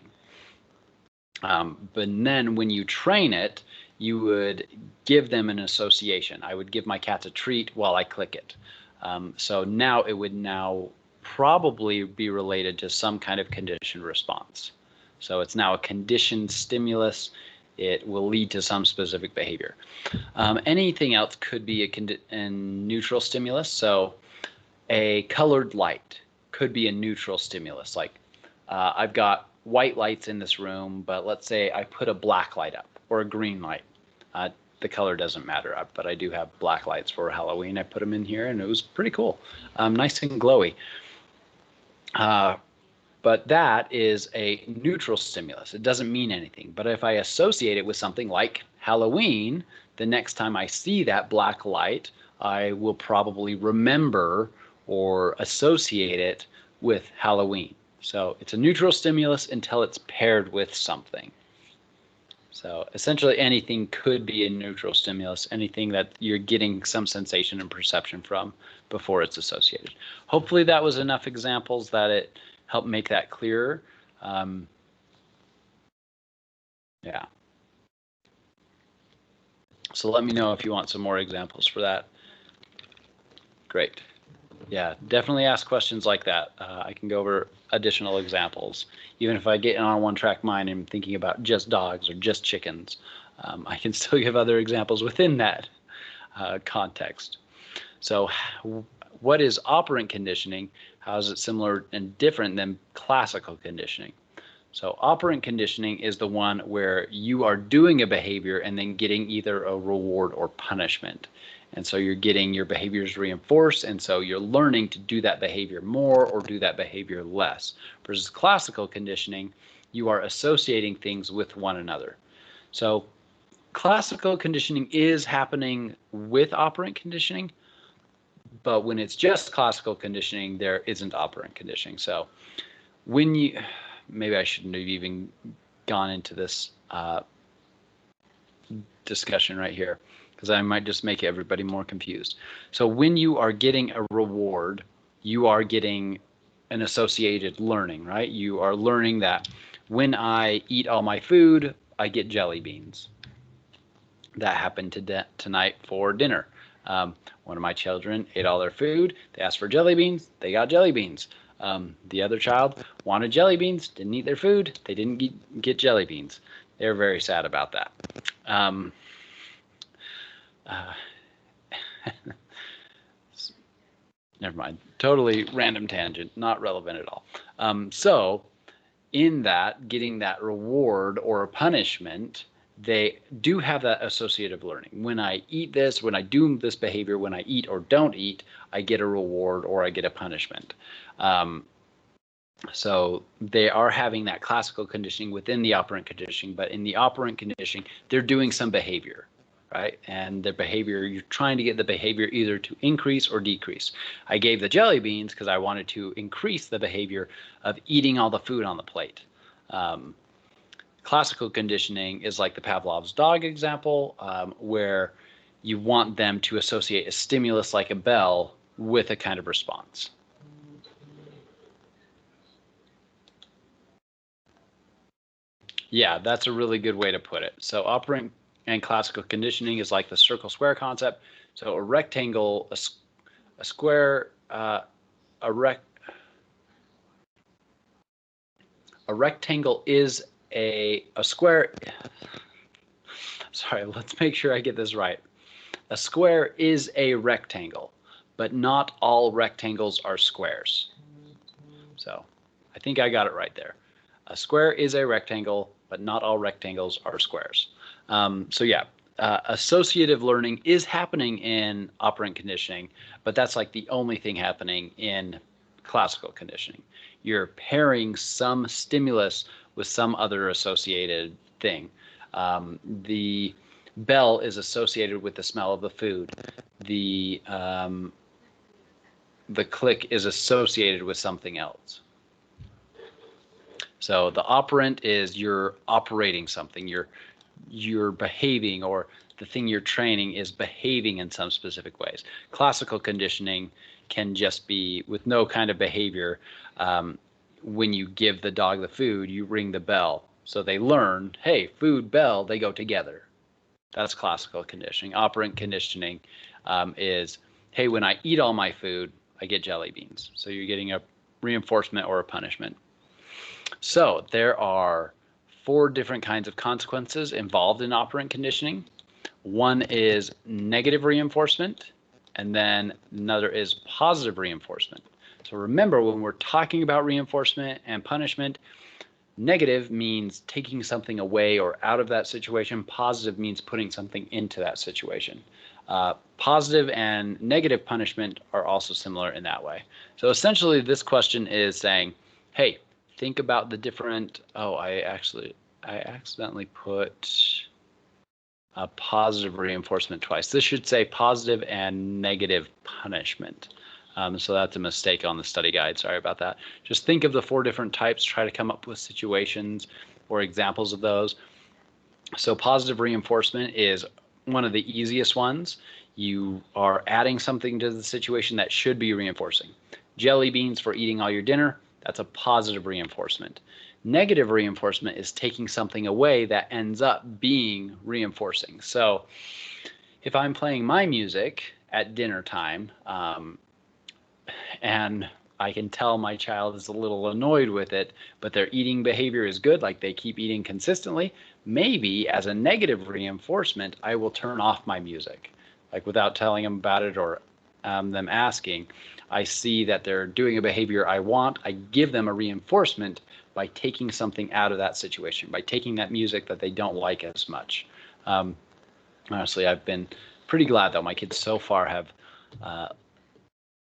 But then when you train it, you would give them an association. I would give my cats a treat while I click it. So now it would now probably be related to some kind of conditioned response. So it's now a conditioned stimulus. It will lead to some specific behavior. Anything else could be a neutral stimulus. So a colored light could be a neutral stimulus. Like I've got white lights in this room, but let's say I put a black light up or a green light. The color doesn't matter, but I do have black lights for Halloween. I put them in here and it was pretty cool. Nice and glowy. But that is a neutral stimulus. It doesn't mean anything. But if I associate it with something like Halloween, the next time I see that black light, I will probably remember or associate it with Halloween. So it's a neutral stimulus until it's paired with something. So essentially anything could be a neutral stimulus, anything that you're getting some sensation and perception from before it's associated. Hopefully that was enough examples that it helped make that clearer. Yeah. So let me know if you want some more examples for that. Great. Yeah, definitely ask questions like that. I can go over additional examples. Even if I get on a one-track mind and I'm thinking about just dogs or just chickens, I can still give other examples within that context. So what is operant conditioning? How is it similar and different than classical conditioning? So operant conditioning is the one where you are doing a behavior and then getting either a reward or punishment. And so you're getting your behaviors reinforced, and so you're learning to do that behavior more or do that behavior less. Versus classical conditioning, you are associating things with one another. So classical conditioning is happening with operant conditioning, but when it's just classical conditioning, there isn't operant conditioning. So when you, maybe I shouldn't have even gone into this discussion right here, because I might just make everybody more confused. So when you are getting a reward, you are getting an associated learning, right? You are learning that when I eat all my food, I get jelly beans. That happened tonight for dinner. One of my children ate all their food. They asked for jelly beans. They got jelly beans. The other child wanted jelly beans, didn't eat their food. They didn't get jelly beans. They're very sad about that. Never mind. Totally random tangent, not relevant at all. So in that, getting that reward or a punishment, they do have that associative learning. When I eat this, when I do this behavior, when I eat or don't eat, I get a reward or I get a punishment. So they are having that classical conditioning within the operant conditioning, but in the operant conditioning, they're doing some behavior, right? And the behavior, you're trying to get the behavior either to increase or decrease. I gave the jelly beans because I wanted to increase the behavior of eating all the food on the plate. Classical conditioning is like the Pavlov's dog example, where you want them to associate a stimulus like a bell with a kind of response. Yeah, that's a really good way to put it. So operant and classical conditioning is like the circle square concept. So a rectangle, a square, a rectangle is a square. Sorry, let's make sure I get this right. A square is a rectangle, but not all rectangles are squares. So I think I got it right there. A square is a rectangle, but not all rectangles are squares. So yeah, associative learning is happening in operant conditioning, but that's like the only thing happening in classical conditioning. You're pairing some stimulus with some other associated thing. The bell is associated with the smell of the food. The click is associated with something else. So the operant is you're operating something, you're behaving, or the thing you're training is behaving in some specific ways. Classical conditioning can just be with no kind of behavior. When you give the dog the food, you ring the bell. So they learn, hey, food, bell, they go together. That's classical conditioning. Operant conditioning is, hey, when I eat all my food, I get jelly beans. So you're getting a reinforcement or a punishment. So there are 4 different kinds of consequences involved in operant conditioning. One is negative reinforcement, and then another is positive reinforcement. So remember, when we're talking about reinforcement and punishment, negative means taking something away or out of that situation. Positive means putting something into that situation. Positive and negative punishment are also similar in that way. So essentially, this question is saying, hey, think about the different, I accidentally put a positive reinforcement twice. This should say positive and negative punishment. So that's a mistake on the study guide. Sorry about that. Just think of the 4 different types, try to come up with situations or examples of those. So positive reinforcement is one of the easiest ones. You are adding something to the situation that should be reinforcing. Jelly beans for eating all your dinner, that's a positive reinforcement. Negative reinforcement is taking something away that ends up being reinforcing. So if I'm playing my music at dinner time, and I can tell my child is a little annoyed with it, but their eating behavior is good, like they keep eating consistently, maybe as a negative reinforcement, I will turn off my music, like without telling them about it or them asking. I see that they're doing a behavior I want. I give them a reinforcement by taking something out of that situation, by taking that music that they don't like as much. Honestly, I've been pretty glad, though. My kids so far have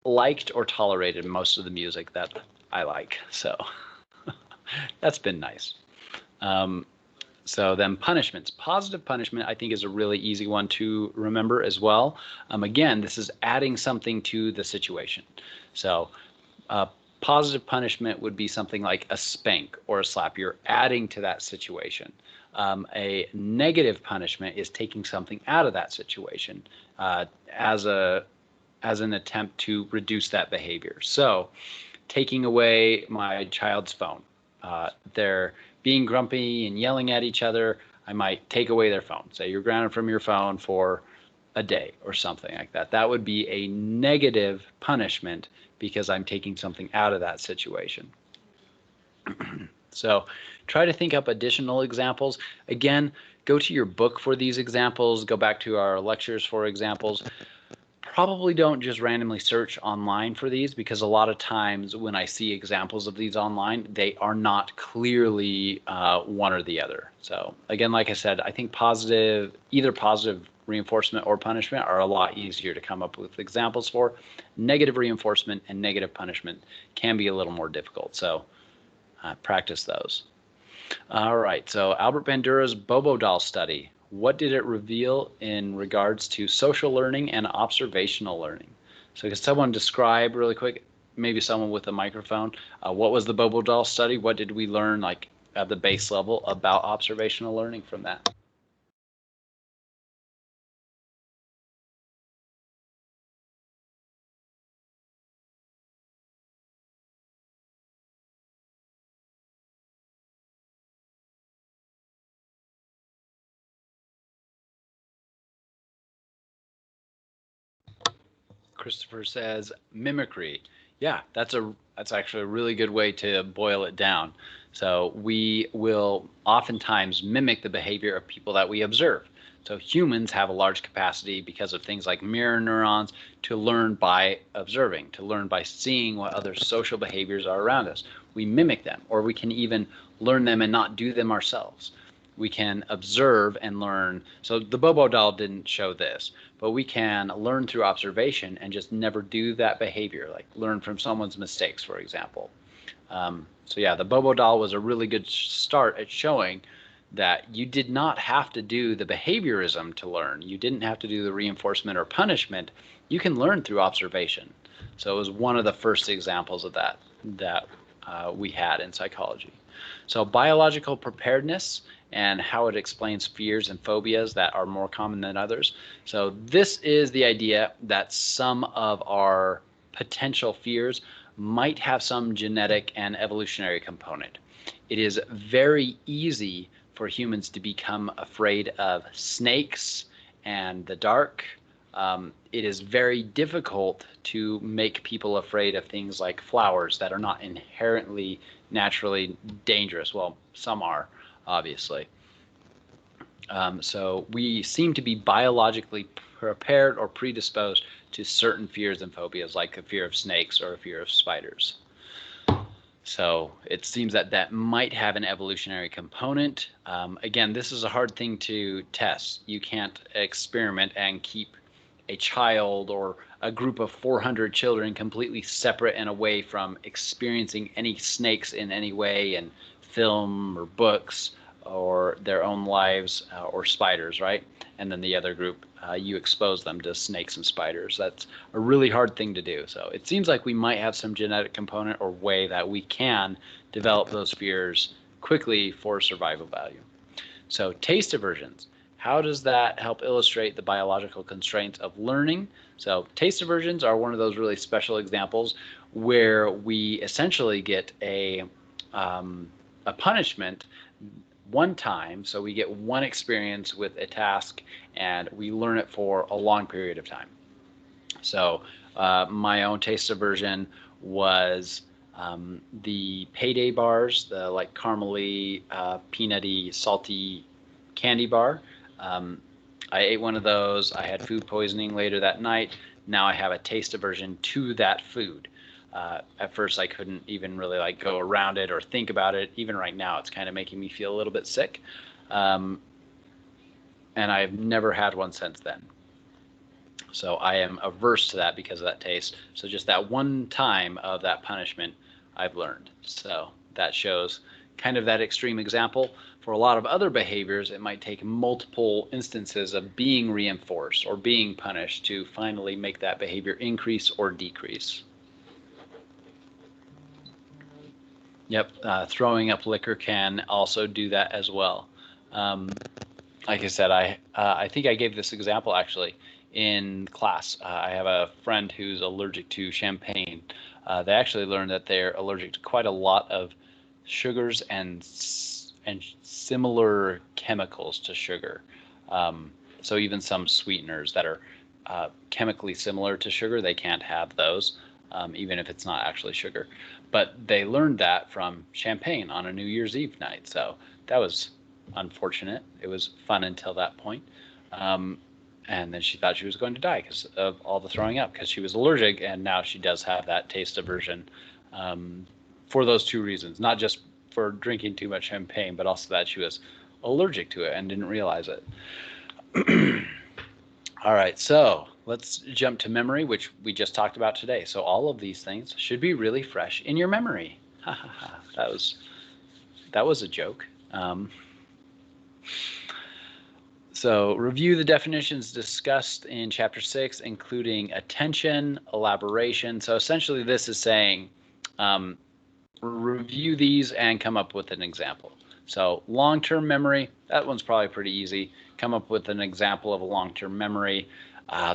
liked or tolerated most of the music that I like. So that's been nice. So then punishments. Positive punishment, I think, is a really easy one to remember as well. Again, this is adding something to the situation. So positive punishment would be something like a spank or a slap. You're adding to that situation. A negative punishment is taking something out of that situation as an attempt to reduce that behavior. So taking away my child's phone. They're being grumpy and yelling at each other. I might take away their phone. Say you're grounded from your phone for a day or something like that. That would be a negative punishment because I'm taking something out of that situation. So try to think up additional examples. Again, go to your book for these examples. Go back to our lectures for examples. Probably don't just randomly search online for these, because a lot of times when I see examples of these online, they are not clearly one or the other. So again, like I said, I think either positive reinforcement or punishment are a lot easier to come up with examples for. Negative reinforcement and negative punishment can be a little more difficult. So practice those. All right, so Albert Bandura's Bobo doll study. What did it reveal in regards to social learning and observational learning? So can someone describe really quick, maybe someone with a microphone, what was the Bobo doll study? What did we learn, like at the base level, about observational learning from that? Christopher says mimicry. Yeah, that's actually a really good way to boil it down. So we will oftentimes mimic the behavior of people that we observe. So humans have a large capacity because of things like mirror neurons to learn by observing, to learn by seeing what other social behaviors are around us. We mimic them, or we can even learn them and not do them ourselves. We can observe and learn. So the Bobo doll didn't show this, but we can learn through observation and just never do that behavior, like learn from someone's mistakes, for example. So yeah, the Bobo doll was a really good start at showing that you did not have to do the behaviorism to learn. You didn't have to do the reinforcement or punishment. You can learn through observation. So it was one of the first examples of that we had in psychology. So biological preparedness and how it explains fears and phobias that are more common than others. So this is the idea that some of our potential fears might have some genetic and evolutionary component. It is very easy for humans to become afraid of snakes and the dark. It is very difficult to make people afraid of things like flowers that are not inherently naturally dangerous. Well, some are, obviously. So we seem to be biologically prepared or predisposed to certain fears and phobias, like a fear of snakes or a fear of spiders. So it seems that that might have an evolutionary component. Again, this is a hard thing to test. You can't experiment and keep a child or a group of 400 children completely separate and away from experiencing any snakes in any way in film or books or their own lives or spiders, right? And then the other group, you expose them to snakes and spiders. That's a really hard thing to do. So it seems like we might have some genetic component or way that we can develop those fears quickly for survival value. So taste aversions. How does that help illustrate the biological constraints of learning? So taste aversions are one of those really special examples where we essentially get a punishment one time. So we get one experience with a task and we learn it for a long period of time. So my own taste aversion was the Payday bars, the like caramely, peanutty, salty candy bar. I ate one of those. I had food poisoning later that night. Now I have a taste aversion to that food. At first, I couldn't even really like go around it or think about it. Even right now, it's kind of making me feel a little bit sick. And I've never had one since then. So I am averse to that because of that taste. So just that one time of that punishment, I've learned. So that shows kind of that extreme example. For a lot of other behaviors, it might take multiple instances of being reinforced or being punished to finally make that behavior increase or decrease. Yep, throwing up liquor can also do that as well. Like I said, I think I gave this example actually in class. I have a friend who's allergic to champagne. They actually learned that they're allergic to quite a lot of sugars and similar chemicals to sugar. So even some sweeteners that are chemically similar to sugar, they can't have those, even if it's not actually sugar. But they learned that from champagne on a New Year's Eve night. So that was unfortunate. It was fun until that point. And then she thought she was going to die because of all the throwing up, because she was allergic, and now she does have that taste aversion for those two reasons, not just for drinking too much champagne, but also that she was allergic to it and didn't realize it. All right, so let's jump to memory, which we just talked about today. So all of these things should be really fresh in your memory. That was a joke. So review the definitions discussed in Chapter 6, including attention, elaboration. So essentially this is saying review these and come up with an example. So long-term memory, that one's probably pretty easy. Come up with an example of a long-term memory.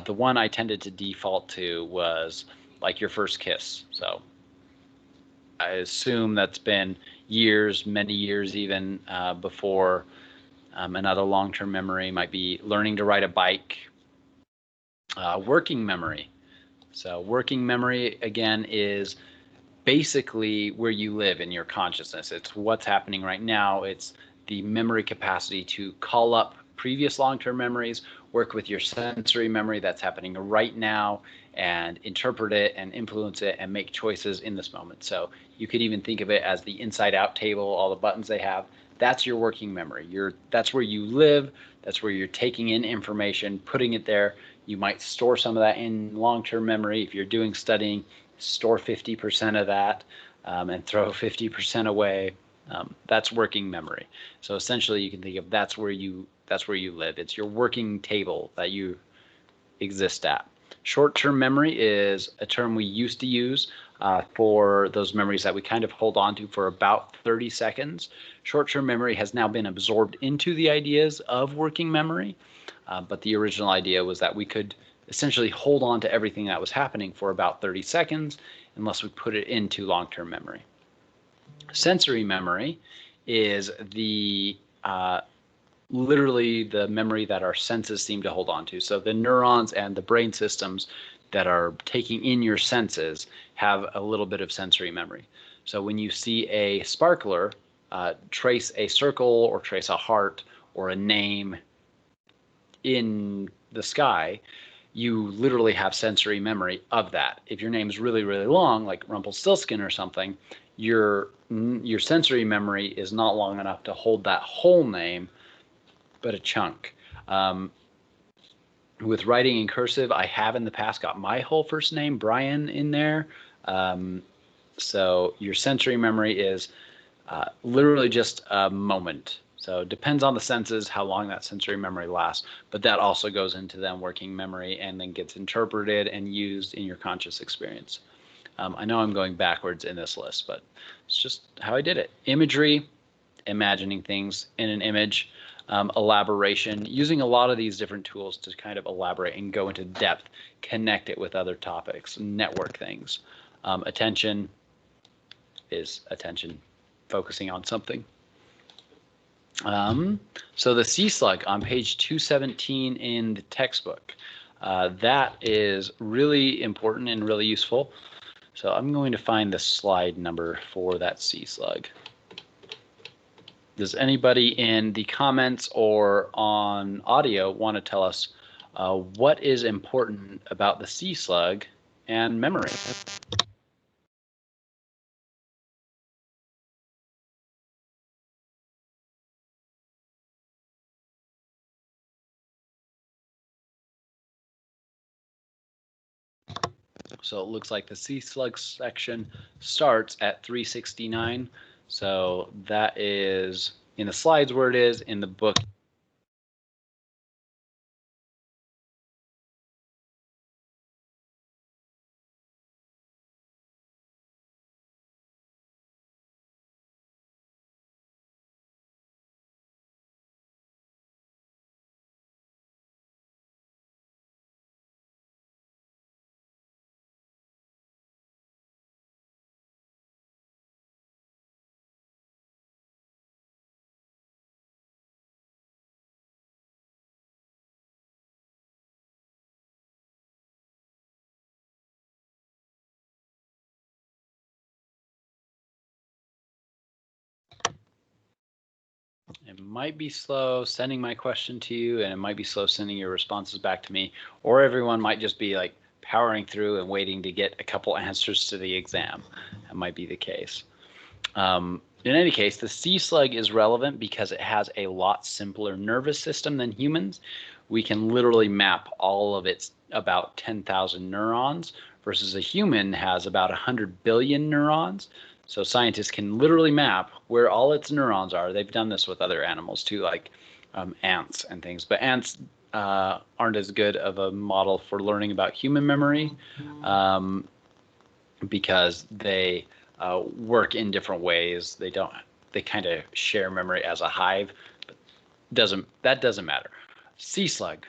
The one I tended to default to was like your first kiss. So I assume that's been years, many years even before. Another long-term memory might be learning to ride a bike. Working memory. So working memory, again, is basically where you live in your consciousness. It's what's happening right now. It's the memory capacity to call up previous long-term memories, work with your sensory memory that's happening right now, and interpret it and influence it and make choices in this moment. So you could even think of it as the inside-out table, all the buttons they have. That's your working memory. That's where you live. That's where you're taking in information, putting it there. You might store some of that in long-term memory. If you're doing studying, store 50% of that and throw 50% away. That's working memory. So essentially, you can think of that's where you live. It's your working table that you exist at. Short-term memory is a term we used to use for those memories that we kind of hold on to for about 30 seconds. Short-term memory has now been absorbed into the ideas of working memory, but the original idea was that we could essentially hold on to everything that was happening for about 30 seconds unless we put it into long-term memory. Sensory memory is literally the memory that our senses seem to hold on to. So the neurons and the brain systems that are taking in your senses have a little bit of sensory memory. So when you see a sparkler, trace a circle or trace a heart or a name in the sky, you literally have sensory memory of that. If your name's really, really long, like Rumpelstiltskin or something, your sensory memory is not long enough to hold that whole name, but a chunk. With writing in cursive, I have in the past got my whole first name, Brian, in there. So your sensory memory is literally just a moment. So it depends on the senses, how long that sensory memory lasts, but that also goes into them working memory and then gets interpreted and used in your conscious experience. I know I'm going backwards in this list, but it's just how I did it. Imagery, imagining things in an image. Elaboration, using a lot of these different tools to kind of elaborate and go into depth, connect it with other topics, network things. Attention is attention, focusing on something. So the sea slug on page 217 in the textbook. That is really important and really useful. So I'm going to find the slide number for that sea slug. Does anybody in the comments or on audio want to tell us what is important about the sea slug and memory? So it looks like the sea slug section starts at 369. So that is in the slides where it is, in the book. It might be slow sending my question to you, and it might be slow sending your responses back to me, or everyone might just be like powering through and waiting to get a couple answers to the exam. That might be the case. In any case, the sea slug is relevant because it has a lot simpler nervous system than humans. We can literally map all of its about 10,000 neurons versus a human has about 100 billion neurons. So scientists can literally map where all its neurons are. They've done this with other animals too, like ants and things. But ants aren't as good of a model for learning about human memory because they work in different ways. They kind of share memory as a hive, but that doesn't matter. Sea slug.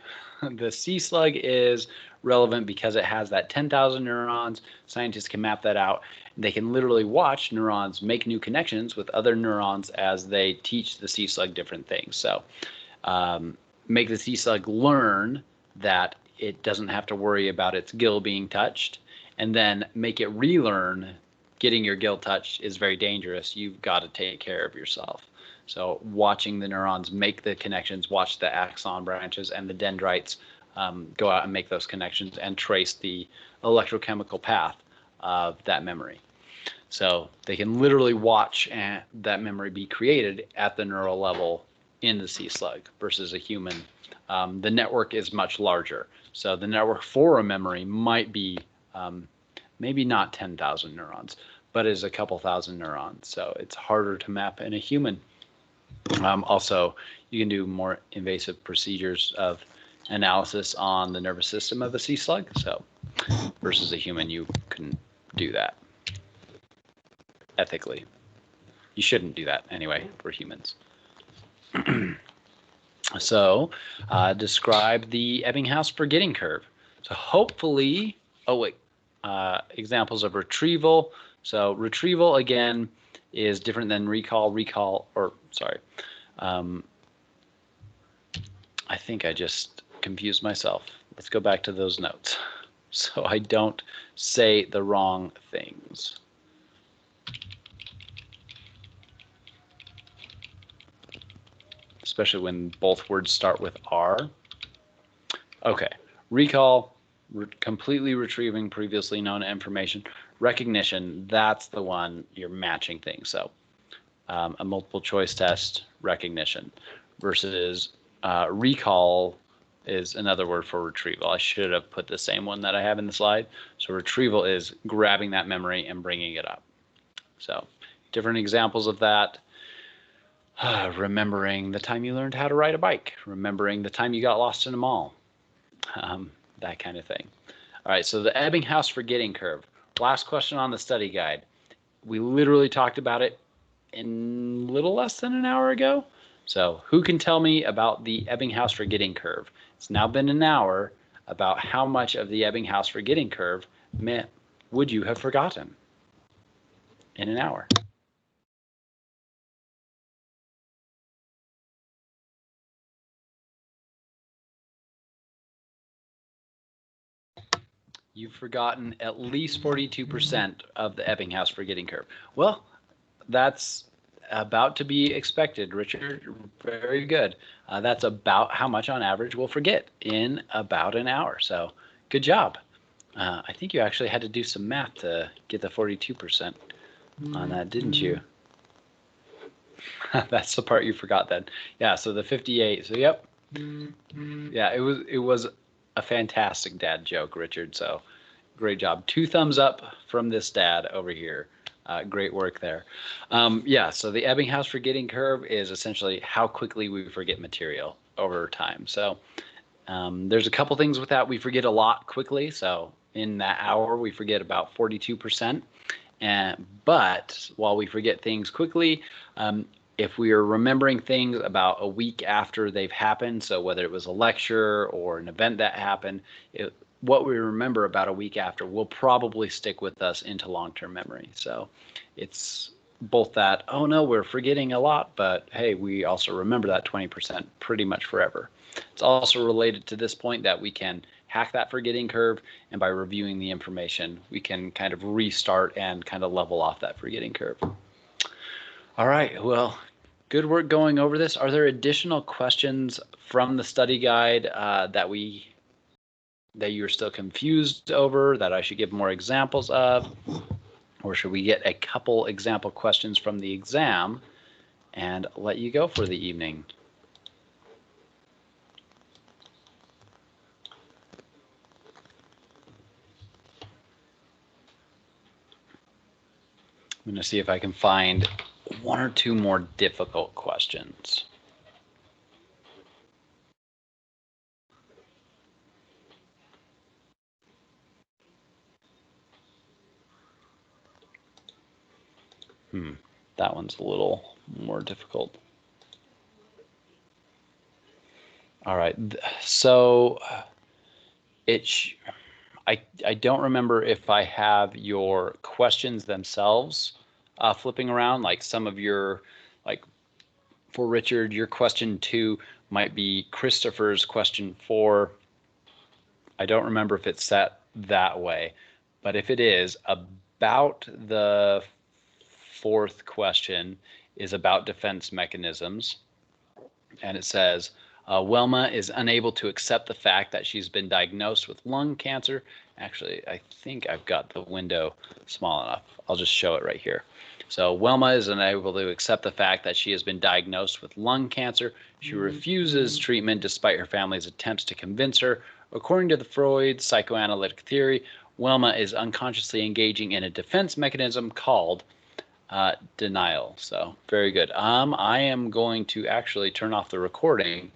The sea slug is relevant because it has that 10,000 neurons. Scientists can map that out. They can literally watch neurons make new connections with other neurons as they teach the sea slug different things. So make the sea slug learn that it doesn't have to worry about its gill being touched, and then make it relearn getting your gill touched is very dangerous. You've got to take care of yourself. So watching the neurons make the connections, watch the axon branches and the dendrites go out and make those connections and trace the electrochemical path of that memory. So they can literally watch that memory be created at the neural level in the sea slug versus a human. The network is much larger. So the network for a memory might be maybe not 10,000 neurons, but is a couple thousand neurons. So it's harder to map in a human. Also, you can do more invasive procedures of analysis on the nervous system of a sea slug. So versus a human, you couldn't do that ethically. You shouldn't do that anyway for humans. So describe the Ebbinghaus forgetting curve. So hopefully, examples of retrieval. So retrieval, again, is different than recall. I think I just confused myself. Let's go back to those notes so I don't say the wrong things. Especially when both words start with R. Okay, recall, completely retrieving previously known information. Recognition, that's the one you're matching things. So a multiple choice test, recognition, versus recall is another word for retrieval. I should have put the same one that I have in the slide. So retrieval is grabbing that memory and bringing it up. So different examples of that. Remembering the time you learned how to ride a bike, remembering the time you got lost in a mall, that kind of thing. All right, so the Ebbinghaus forgetting curve. Last question on the study guide. We literally talked about it in a little less than an hour ago. So who can tell me about the Ebbinghaus forgetting curve? It's now been an hour. About how much of the Ebbinghaus forgetting curve would you have forgotten in an hour? You've forgotten at least 42% of the Ebbinghaus forgetting curve. Well, that's about to be expected, Richard. Very good. That's about how much on average we'll forget in about an hour. So good job. I think you actually had to do some math to get the 42% on that, didn't you? That's the part you forgot then. Yeah, so the 58. So yep. Yeah, it was a fantastic dad joke, Richard. So great job. 2 thumbs up from this dad over here. Great work there. Yeah, so the Ebbinghaus forgetting curve is essentially how quickly we forget material over time. So there's a couple things with that. We forget a lot quickly. So in that hour, we forget about 42%. But while we forget things quickly, if we are remembering things about a week after they've happened, so whether it was a lecture or an event that happened, what we remember about a week after will probably stick with us into long-term memory. So it's both that, oh no, we're forgetting a lot, but hey, we also remember that 20% pretty much forever. It's also related to this point that we can hack that forgetting curve, and by reviewing the information, we can kind of restart and kind of level off that forgetting curve. All right, well, good work going over this. Are there additional questions from the study guide that you're still confused over, that I should give more examples of? Or should we get a couple example questions from the exam and let you go for the evening? I'm going to see if I can find 1 or 2 more difficult questions. That one's a little more difficult. All right, so I don't remember if I have your questions themselves flipping around, like some of your, like for Richard, your question 2 might be Christopher's question 4. I don't remember if it's set that way, but if it is, about the 4th question is about defense mechanisms. And it says, Wilma is unable to accept the fact that she's been diagnosed with lung cancer. Actually, I think I've got the window small enough. I'll just show it right here. So Wilma is unable to accept the fact that she has been diagnosed with lung cancer. She refuses treatment despite her family's attempts to convince her. According to the Freud psychoanalytic theory, Wilma is unconsciously engaging in a defense mechanism called denial. So very good. I am going to actually turn off the recording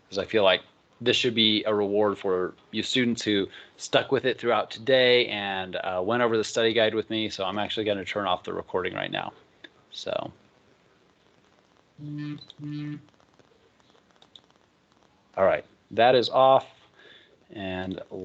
because I feel like this should be a reward for you students who stuck with it throughout today and went over the study guide with me. So I'm actually going to turn off the recording right now. So. All right, that is off. And